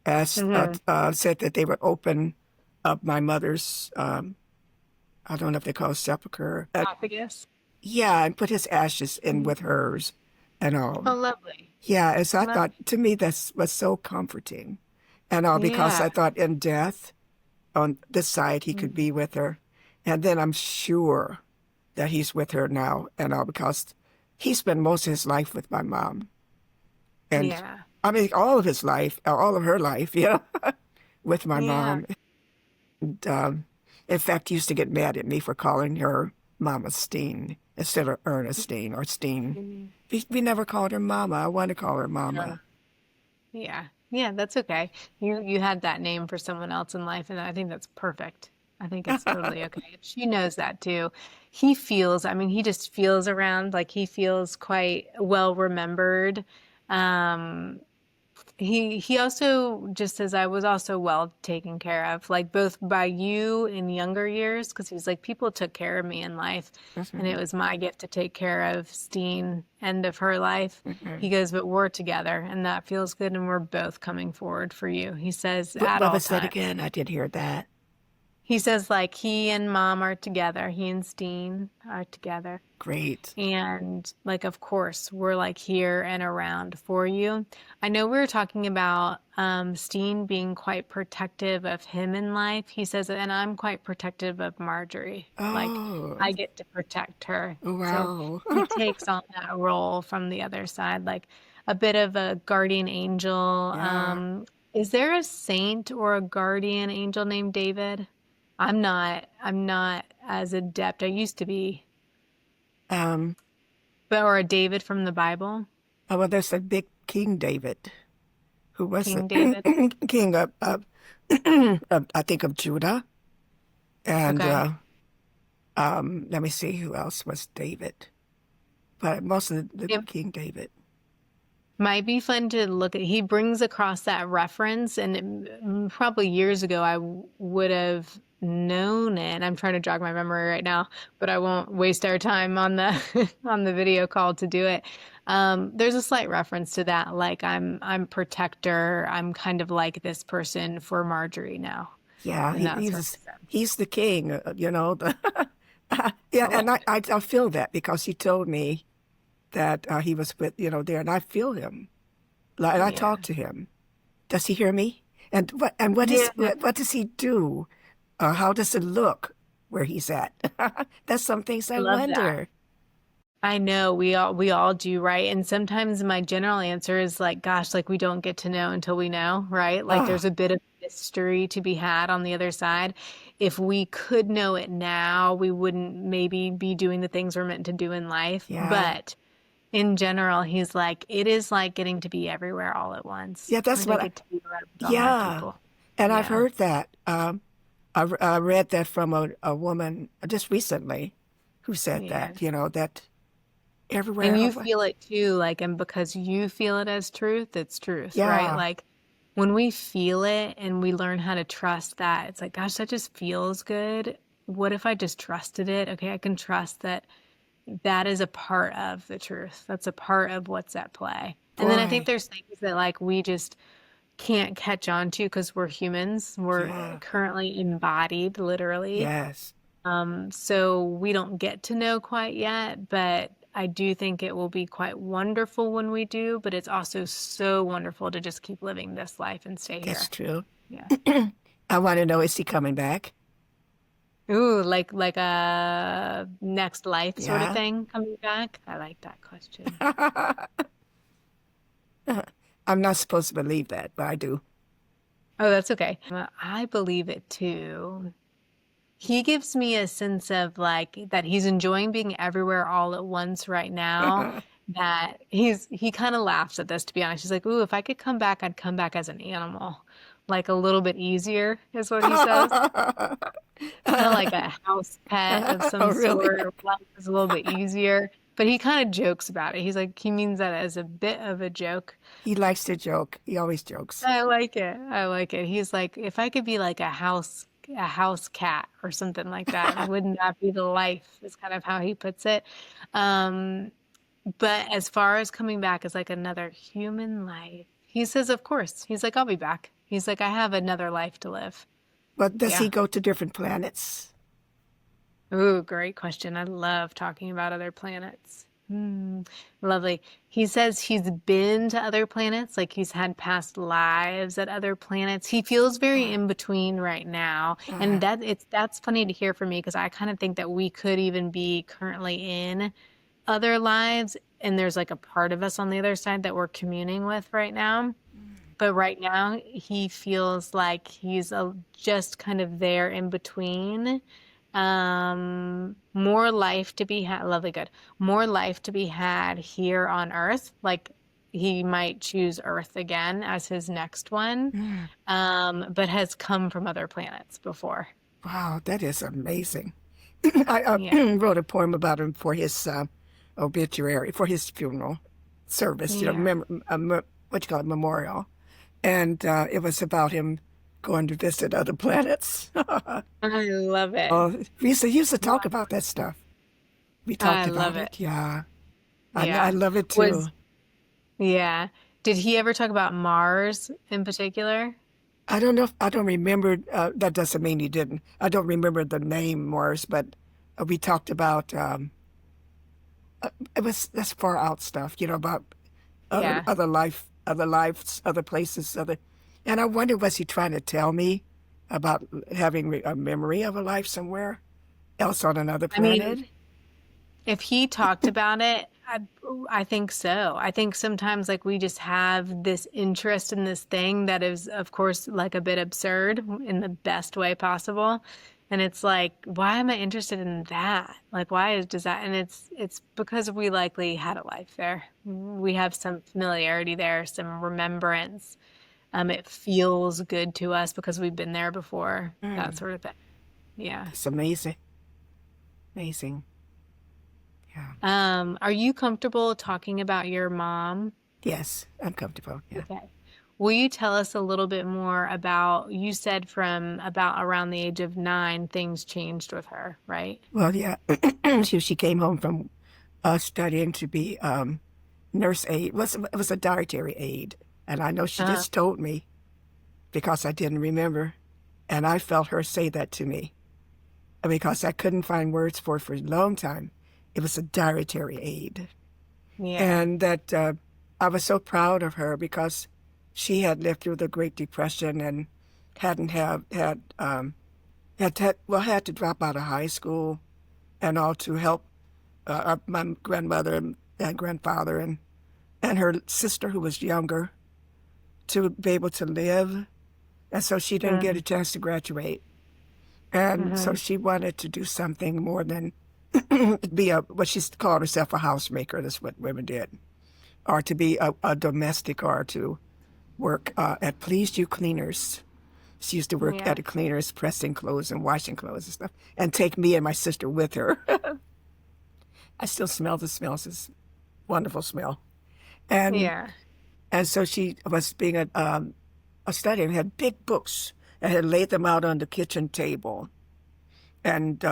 Hmm. said that they would open up my mother's. I don't know if they call it sepulcher. Esophagus. Yeah, and put his ashes in Mhm. with hers, and Oh, all. lovely. Yeah, and so I Lovely. thought, to me, that was so comforting, and all because Yeah. I thought in death, on this side, he could Mhm. be with her, and then I'm sure that he's with her now, and all because he spent most of his life with my mom, and Yeah. I mean all of his life, all of her life, with my Yeah. mom. And, in fact, he used to get mad at me for calling her Mama Steen instead of Ernestine or Steen. Mhm. We never called her Mama. I want to call her Yeah. Mama. Yeah. Yeah, that's okay. You had that name for someone else in life, and I think that's perfect. I think it's totally okay. She knows that too. I mean, he just feels around like he feels quite well remembered. Um, he also just says I was also well taken care of, like both by you in younger years, because he's like people took care of me in life, and it was my gift to take care of Steen end of her life. He goes, but we're together, and that feels good, and we're both coming forward for you. He says at What all was that times. again? I did hear that. He says like he and mom are together. He and Steen are together. Great. And like, of course, we're like here and around for you. I know we were talking about Steen being quite protective of him in life. He says, and I'm quite protective of Marjorie. Like, Oh, I get to protect her. So wow. he takes on that role from the other side, like a bit of a guardian angel. Yeah. Is there a saint or a guardian angel named David? I'm not as adept. I used to be. Um, But or a David from the Bible, well, there's a big King David who was King David. the king I think, of Judah. And Okay. let me see who else was David. But most of the It King David. might be fun to look at. He brings across that reference, and probably years ago I would have known it. I'm trying to jog my memory right now, but I won't waste our time on the on the video call to do it. There's a slight reference to that, like I'm protector. I'm kind of like this person for Marjorie now, Yeah, in that sort of sense. he's the king, yeah, Oh, and I feel that because he told me that he was with, there, and I feel him. And I yeah. talk to him. Does he hear me? And Yeah. what does he do? How does it look where he's at? That's some things I I love that. wonder. I know we all do, right? And sometimes my general answer is like, gosh, like we don't get to know until we know, right? Like there's Ah, a bit of mystery to be had on the other side. If we could know it now, we wouldn't maybe be doing the things we're meant to do in life. yeah, But in general, he's like, it is like getting to be everywhere all at once. yeah. That's Like I what get to be around all my yeah. people. And I've Yeah. heard that. I read that from a woman just recently who said Yeah. that, that everywhere. And you feel it too, like, and because you feel it as truth, it's truth, right? Yeah. Like when we feel it and we learn how to trust that, it's like, gosh, that just feels good. What if I just trusted it? Okay, I can trust that that is a part of the truth. That's a part of what's at play. And then I think Boy, there's things that like we just can't catch on to because we're humans. We're yeah, currently embodied, literally. yes, So we don't get to know quite yet, but I do think it will be quite wonderful when we do. But it's also so wonderful to just keep living this life and stay that's here. true. Yeah. I want to know, is he coming back? Ooh, like a next life sort of Yeah. thing coming back. I like that question. I'm not supposed to believe that, but I do. Oh, that's okay. I believe it too. He gives me a sense of like that he's enjoying being everywhere all at once right now. That he kind of laughs at this, to be honest. He's like, "Ooh, if I could come back, I'd come back as an animal, like a little bit easier," is what he says. Kind of like a house pet of some Oh, really? sort. Life is a little bit easier, but he kind of jokes about it. He's like, he means that as a bit of a joke. He likes to joke. He always jokes. I like it. I like it. He's like, if I could be like a house cat or something like that, wouldn't that be the life? Is kind of how he puts it. Um, but as far as coming back as like another human life, he says, of course. He's like, I'll be back. He's like, I have another life to live. But does Yeah. he go to different planets? Ooh, great question. I love talking about other planets. Lovely. He says he's been to other planets, like he's had past lives at other planets. He feels very in between right now. And Uh, that's funny to hear from me because I kind of think that we could even be currently in other lives and there's like a part of us on the other side that we're communing with right now. But right now he feels like he's just kind of there in between. More life to be had, lovely, good. More life to be had here on Earth. Like he might choose Earth again as his next one, mm, but has come from other planets before. wow, that is amazing. I Yeah, wrote a poem about him for his obituary, for his funeral service, yeah. what you call it, memorial. And it was about him going to visit other planets. I love it. We used to talk Wow. about that stuff. We I talked about love it. it. Yeah. I Yeah. love it too. Was, yeah. Did he ever talk about Mars in particular? I don't know if I don't remember. That doesn't mean he didn't. I don't remember the name Morris, but we talked about that's far out stuff, about Yeah. other lives, other places, other. And I wonder, was he trying to tell me about having a memory of a life somewhere else on another I planet? mean, if he talked about it, I think so. I think sometimes like we just have this interest in this thing that is, of course, like a bit absurd in the best way possible. And it's like, why am I interested in that? Like, does that? And it's because we likely had a life there. We have some familiarity there, some remembrance. It feels good to us because we've been there before, that Mm, sort of thing. Yeah. it's amazing, amazing. Yeah. Are you comfortable talking about your mom? Yes, I'm comfortable. Yeah. Okay. Will you tell us a little bit more about, you said from about around the age of 9, things changed with her, right? Well, yeah. She came home from studying to be nurse aide. It was a dietary aide, and I know she Uh, just told me because I didn't remember, and I felt her say that to me because I couldn't find words for a long time. It was a dietary aide, yeah. and that I was so proud of her because she had lived through the Great Depression and hadn't have had to drop out of high school and all to help my grandmother and grandfather and her sister who was younger to be able to live. And so she didn't get a chance to graduate. And so Mm-hmm. she wanted to do something more than be what she called herself a housemaker. That's what women did. Or to be a domestic or to work at Please You Cleaners. She used to work Yeah. at a cleaners, pressing clothes and washing clothes and stuff, and take me and my sister with her. I still smell the smells. It's a wonderful smell. And Yeah. and so she was being studying, had big books, and had laid them out on the kitchen table, and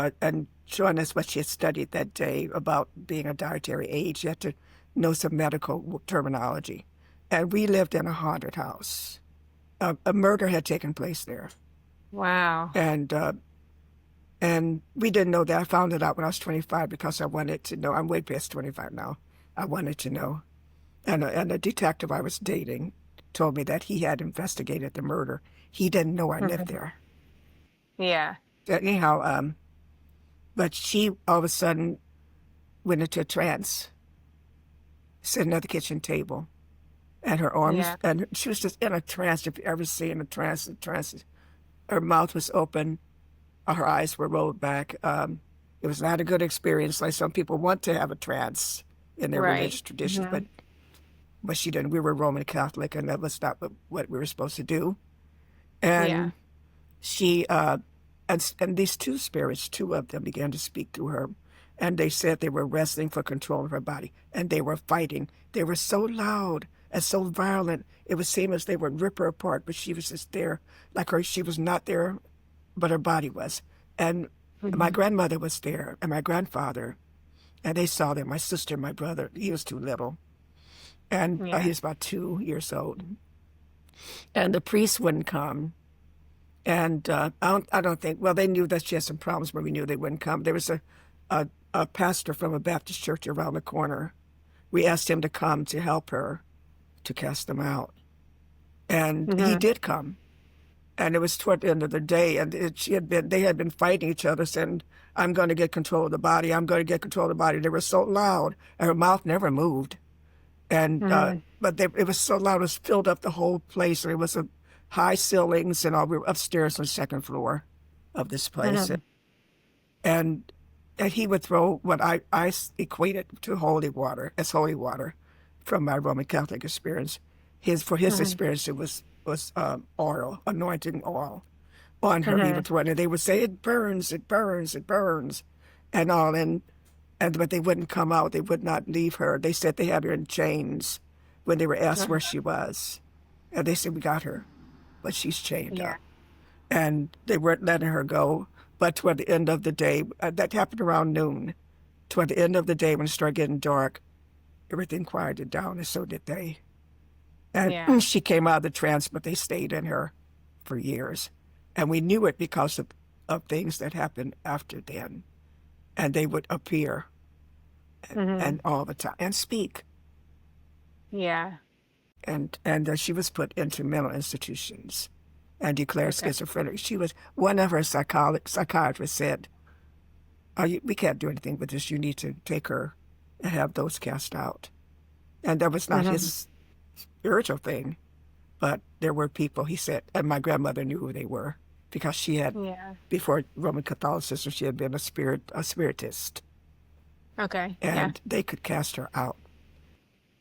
showing us what she had studied that day about being a dietary aid. She had to know some medical terminology. And we lived in a haunted house. A murder had taken place there. Wow. And we didn't know that. I found it out when I was 25 because I wanted to know. I'm way past 25 now. I wanted to know. And a detective I was dating told me that he had investigated the murder. He didn't know I lived there. Yeah. Anyhow, but she all of a sudden went into a trance, sitting at the kitchen table, and her arms, Yeah. and she was just in a trance. If you ever seen a trance, her mouth was open, her eyes were rolled back. It was not a good experience. Like some people want to have a trance in their Right. religious traditions, but she didn't. We were Roman Catholic, and that was not what we were supposed to do. And Yeah. she, and these two spirits, two of them began to speak to her, and they said they were wrestling for control of her body, and they were fighting. They were so loud and so violent, it would seem as they would rip her apart, but she was just there, like she was not there, but her body was. And my grandmother was there, and my grandfather, and they saw them. My sister, my brother, he was too little, and Yeah. he was about 2 years old. And the priest wouldn't come. And I don't think, well, they knew that she had some problems, but we knew they wouldn't come. There was a pastor from a Baptist church around the corner. We asked him to come to help her to cast them out. And he did come. And it was toward the end of the day, and they had been fighting each other, saying, I'm going to get control of the body. I'm going to get control of the body. They were so loud, and her mouth never moved. And but it was so loud, it was filled up the whole place. And it was high ceilings, and all. We were upstairs on the second floor of this place. And he would throw what I equated to holy water, as holy water from my Roman Catholic experience. For his experience, it was oil, anointing oil on her. He would throw it, and they would say, it burns, it burns, it burns, and all. But they wouldn't come out. They would not leave her. They said they had her in chains when they were asked where she was. And they said, we got her, but she's chained up. And they weren't letting her go. But toward the end of the day, that happened around noon. Toward the end of the day, when it started getting dark, everything quieted down, and so did they. And she came out of the trance, but they stayed in her for years. And we knew it because of things that happened after then. And they would appear and all the time and speak. Yeah. And she was put into mental institutions and declared schizophrenic. She was, one of her psychiatrists said, we can't do anything with this. You need to take her and have those cast out. And that was not his spiritual thing, but there were people, he said, and my grandmother knew who they were because she had, before Roman Catholicism, she had been a spiritist. Okay. And they could cast her out.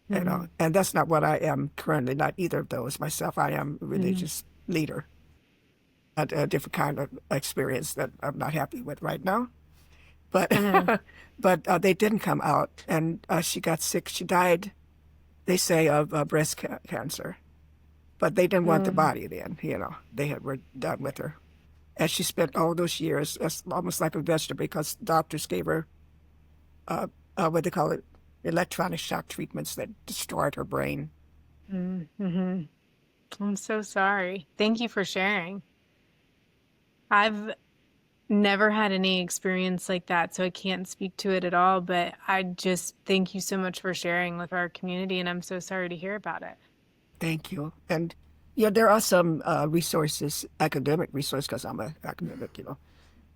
You know, and that's not what I am currently, not either of those. Myself, I am a religious leader. A different kind of experience that I'm not happy with right now. But but they didn't come out, and she got sick. She died, they say, of breast cancer. But they didn't want the body then, you know. They were done with her. And she spent all those years as almost like a vegetable because doctors gave her, what they call it, electronic shock treatments that destroyed her brain. I'm so sorry. Thank you for sharing. I've never had any experience like that, so I can't speak to it at all, but I just thank you so much for sharing with our community, and I'm so sorry to hear about it. Thank you. And, there are some resources, academic resources, because I'm an academic,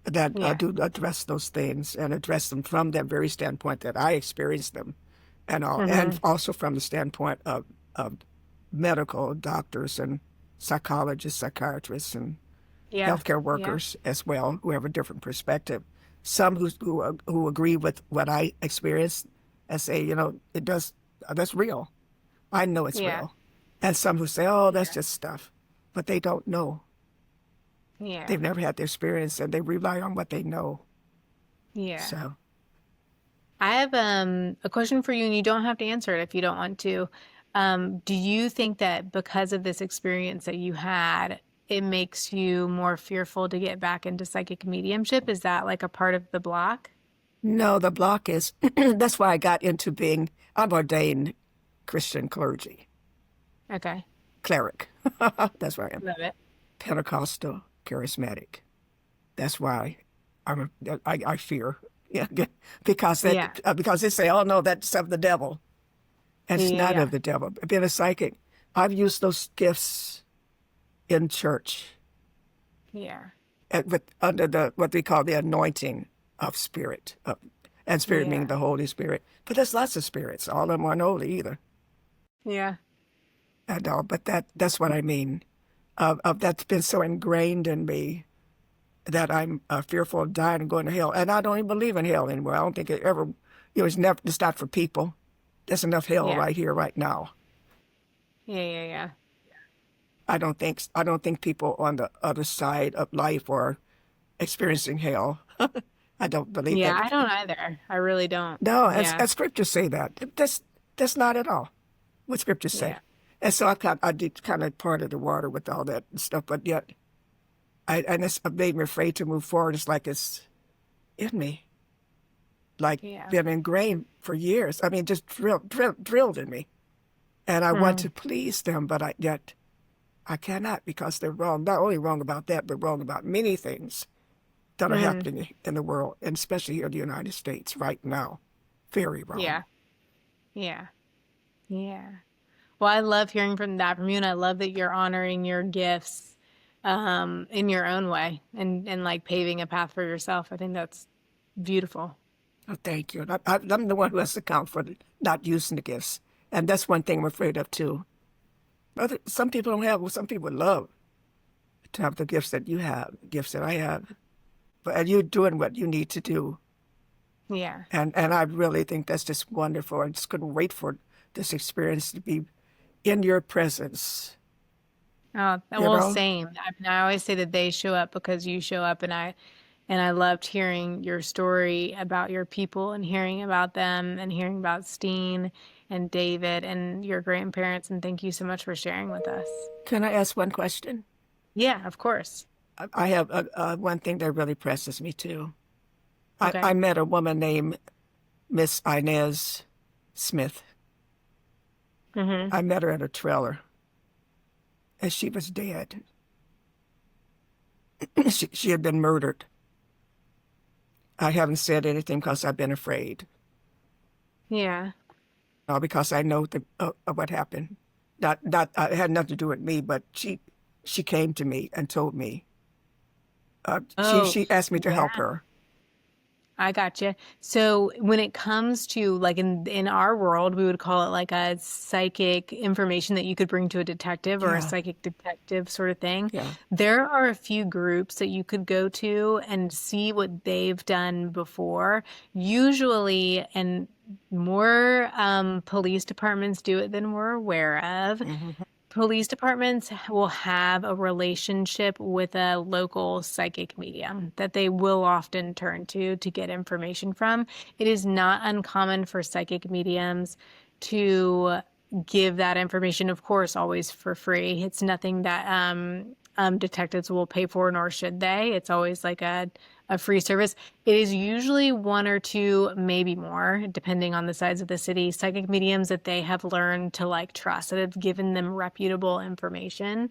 that do address those things and address them from that very standpoint that I experienced them and all, and also from the standpoint of medical doctors and psychologists, psychiatrists, and healthcare workers as well, who have a different perspective. Some who agree with what I experienced and say, that's real. I know it's real. And some who say, oh, that's just stuff. But they don't know. Yeah. They've never had the experience, and they rely on what they know. Yeah. So I have a question for you, and you don't have to answer it if you don't want to. Do you think that because of this experience that you had, it makes you more fearful to get back into psychic mediumship? Is that like a part of the block? No, the block is, that's why I got into I'm ordained Christian clergy, Okay. cleric. That's where I am. Love it. Pentecostal, charismatic. That's why I fear. Yeah, because Yeah. because they say, oh no, that's of the devil. And it's not Yeah. of the devil. Being a psychic, I've used those gifts in church Yeah. under what we call the anointing of spirit, and spirit meaning Yeah. the Holy Spirit. But there's lots of spirits. All of them aren't holy either. Yeah. And all, but that's what I mean. That's been so ingrained in me that I'm fearful of dying and going to hell. And I don't even believe in hell anymore. I don't think it ever, it's not for people. There's enough hell Yeah. right here, right now. Yeah. I don't think people on the other side of life are experiencing hell. I don't believe Yeah, that. I don't either. I really don't. No, Yeah. as scriptures say that. That's not at all what scriptures say. Yeah. And so I did kind of part of the water with all that stuff, but yet it made me afraid to move forward. It's like it's in me, like Yeah. been ingrained for years. I mean, just drilled in me. And I want to please them, but yet I cannot because they're wrong. Not only wrong about that, but wrong about many things that are happening in the world, and especially here in the United States right now. Very wrong. Yeah. Yeah. Yeah. Well, I love hearing from you, and I love that you're honoring your gifts in your own way and like paving a path for yourself. I think that's beautiful. Oh, thank you. And I'm the one who has to account for not using the gifts. And that's one thing I'm afraid of, too. Some people don't have, well, some people would love to have the gifts that you have, gifts that I have. And you're doing what you need to do. Yeah. And I really think that's just wonderful. I just couldn't wait for this experience to be in your presence. Oh, You well, know? same. I mean, I always say that they show up because you show up, and I loved hearing your story about your people and hearing about them and hearing about Steen and David and your grandparents. And thank you so much for sharing with us. Can I ask one question? Yeah, of course. I have one thing that really presses me, too. Okay. I met a woman named Miss Inez Smith. Mm-hmm. I met her at a trailer, and she was dead. She had been murdered. I haven't said anything because I've been afraid, Yeah. because I know what happened. Not it had nothing to do with me, but she came to me and told me. Oh, She asked me to help yeah. her. I gotcha. So when it comes to like in our world, we would call it like a psychic information that you could bring to a detective or a Yeah, psychic detective sort of thing. yeah. There are a few groups that you could go to and see what they've done before. Usually, and more police departments do it than we're aware of. Hmm. Police departments will have a relationship with a local psychic medium that they will often turn to get information from. It is not uncommon for psychic mediums to give that information, of course, always for free. It's nothing that detectives will pay for, nor should they. It's always like a free service. It is usually one or two, maybe more, depending on the size of the city, psychic mediums that they have learned to like trust, that have given them reputable information.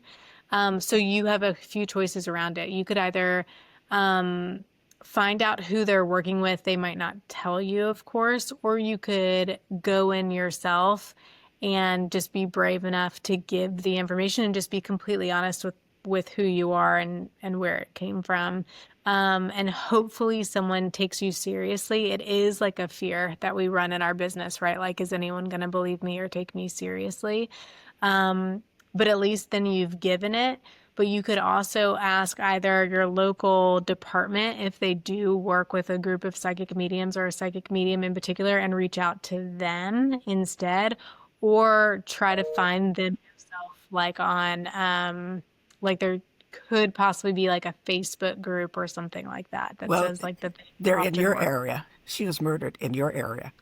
So you have a few choices around it. You could either find out who they're working with. They might not tell you, of course, or you could go in yourself and just be brave enough to give the information and just be completely honest with who you are and where it came from. And hopefully someone takes you seriously. It is like a fear that we run in our business, right? Like, is anyone going to believe me or take me seriously? But at least then you've given it. But you could also ask either your local department if they do work with a group of psychic mediums or a psychic medium in particular and reach out to them instead, or try to find them yourself, like on, like there could possibly be like a Facebook group or something like that that Well, says like that they they're in often your work. area. She was murdered in your area.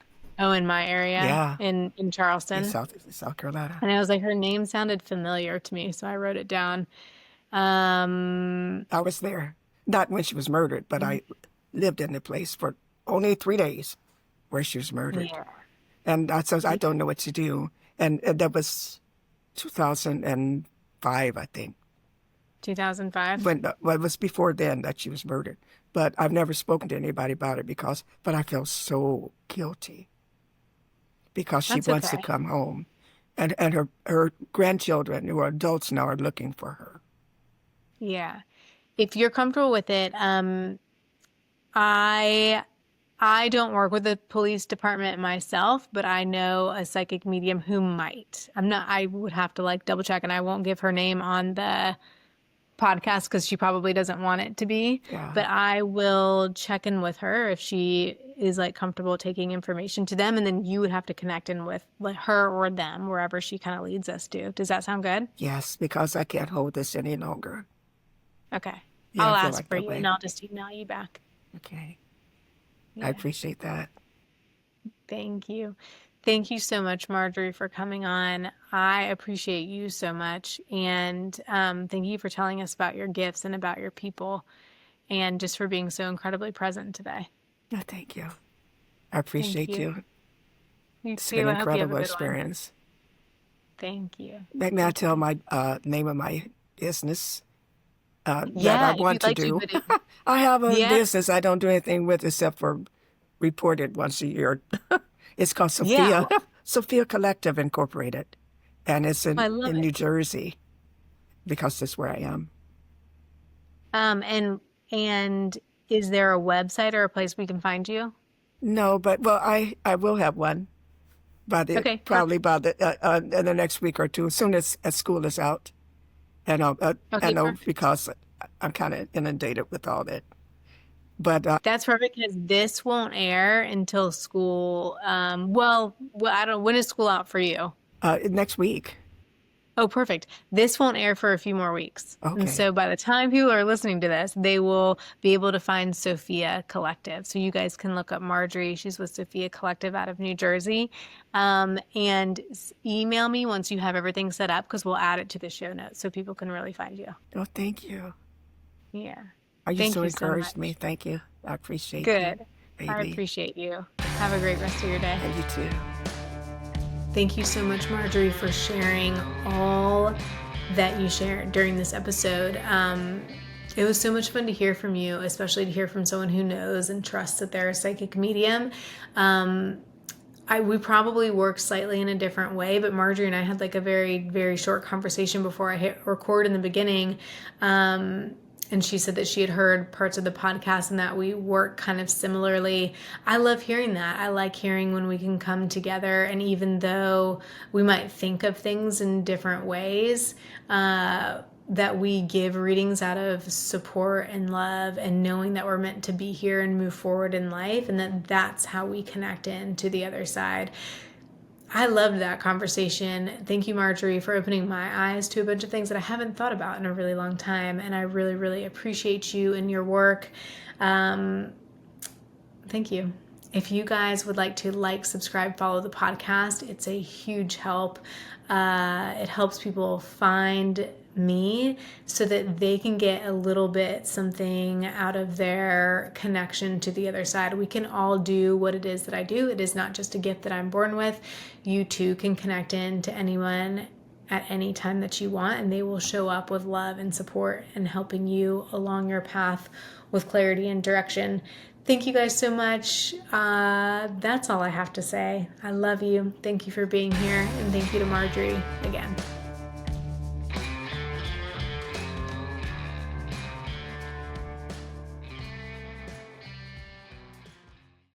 Oh, in my area, Yeah, in Charleston. in South Carolina. And I was like, her name sounded familiar to me, so I wrote it down. Um, I was there, not when she was murdered, but I lived in the place for only 3 days where she was murdered. yeah, And I says, I don't know what to do. And that was 2005, I think. 2005. Well, it was before then that she was murdered. But I've never spoken to anybody about it but I feel so guilty because she That's wants to okay. come home. And her grandchildren, who are adults now, are looking for her. Yeah. If you're comfortable with it, I I don't work with the police department myself, but I know a psychic medium who might. I would have to like double check, and I won't give her name on the podcast because she probably doesn't want it to be. Yeah. But I will check in with her if she is like comfortable taking information to them, and then you would have to connect in with like her or them wherever she kind of leads us to. Does that sound good? Yes, because I can't hold this any longer. Okay. Yeah, I'll I feel ask like for that you way. and I'll just email you back. Okay. I Yeah. appreciate that. Thank you. Thank you so much, Marjorie, for coming on. I appreciate you so much. And thank you for telling us about your gifts and about your people and just for being so incredibly present today. No, thank you. I Thank appreciate you. you. You It's been too. an I hope you have a incredible good one. experience. Thank you. May I tell my name of my business that I Yeah, if want you'd to like to, do? but it, I have a yeah, business I don't do anything with except for report it once a year. It's called yeah. Sophia Sophia Collective Incorporated, and it's I love in it. New Jersey because that's where I am. And is there a website or a place we can find you? No, but well, I will have one Okay, probably perfect. by in the next week or two, as soon as school is out, and I Okay, know perfect. because I'm kind of inundated with all that. But That's perfect because this won't air until school. Well, I don't. When is school out for you? next week, Oh, perfect. This won't air for a few more weeks. And okay, so by the time people are listening to this, they will be able to find Sophia Collective. So you guys can look up Marjorie. She's with Sophia Collective out of New Jersey. And email me once you have everything set up because we'll add it to the show notes so people can really find you. oh, thank you. Yeah. You Thank so you so encouraged me. much. Thank you. I appreciate you, Good. I baby, appreciate you. Have a great rest of your day. and you too. Thank you so much, Marjorie, for sharing all that you shared during this episode. It was so much fun to hear from you, especially to hear from someone who knows and trusts that they're a psychic medium. We probably work slightly in a different way, but Marjorie and I had like a very, very short conversation before I hit record in the beginning. And she said that she had heard parts of the podcast and that we work kind of similarly. I love hearing that. I like hearing when we can come together, and even though we might think of things in different ways, that we give readings out of support and love and knowing that we're meant to be here and move forward in life, and that that's how we connect into the other side. I loved that conversation. Thank you, Marjorie, for opening my eyes to a bunch of things that I haven't thought about in a really long time. And I really, really appreciate you and your work. Thank you. If you guys would like to like, subscribe, follow the podcast, it's a huge help. It helps people find me so that they can get a little bit something out of their connection to the other side. We can all do what it is that I do. It is not just a gift that I'm born with. You too can connect in to anyone at any time that you want, and they will show up with love and support and helping you along your path with clarity and direction. Thank you guys so much. That's all I have to say. I love you. Thank you for being here, and thank you to Marjorie again.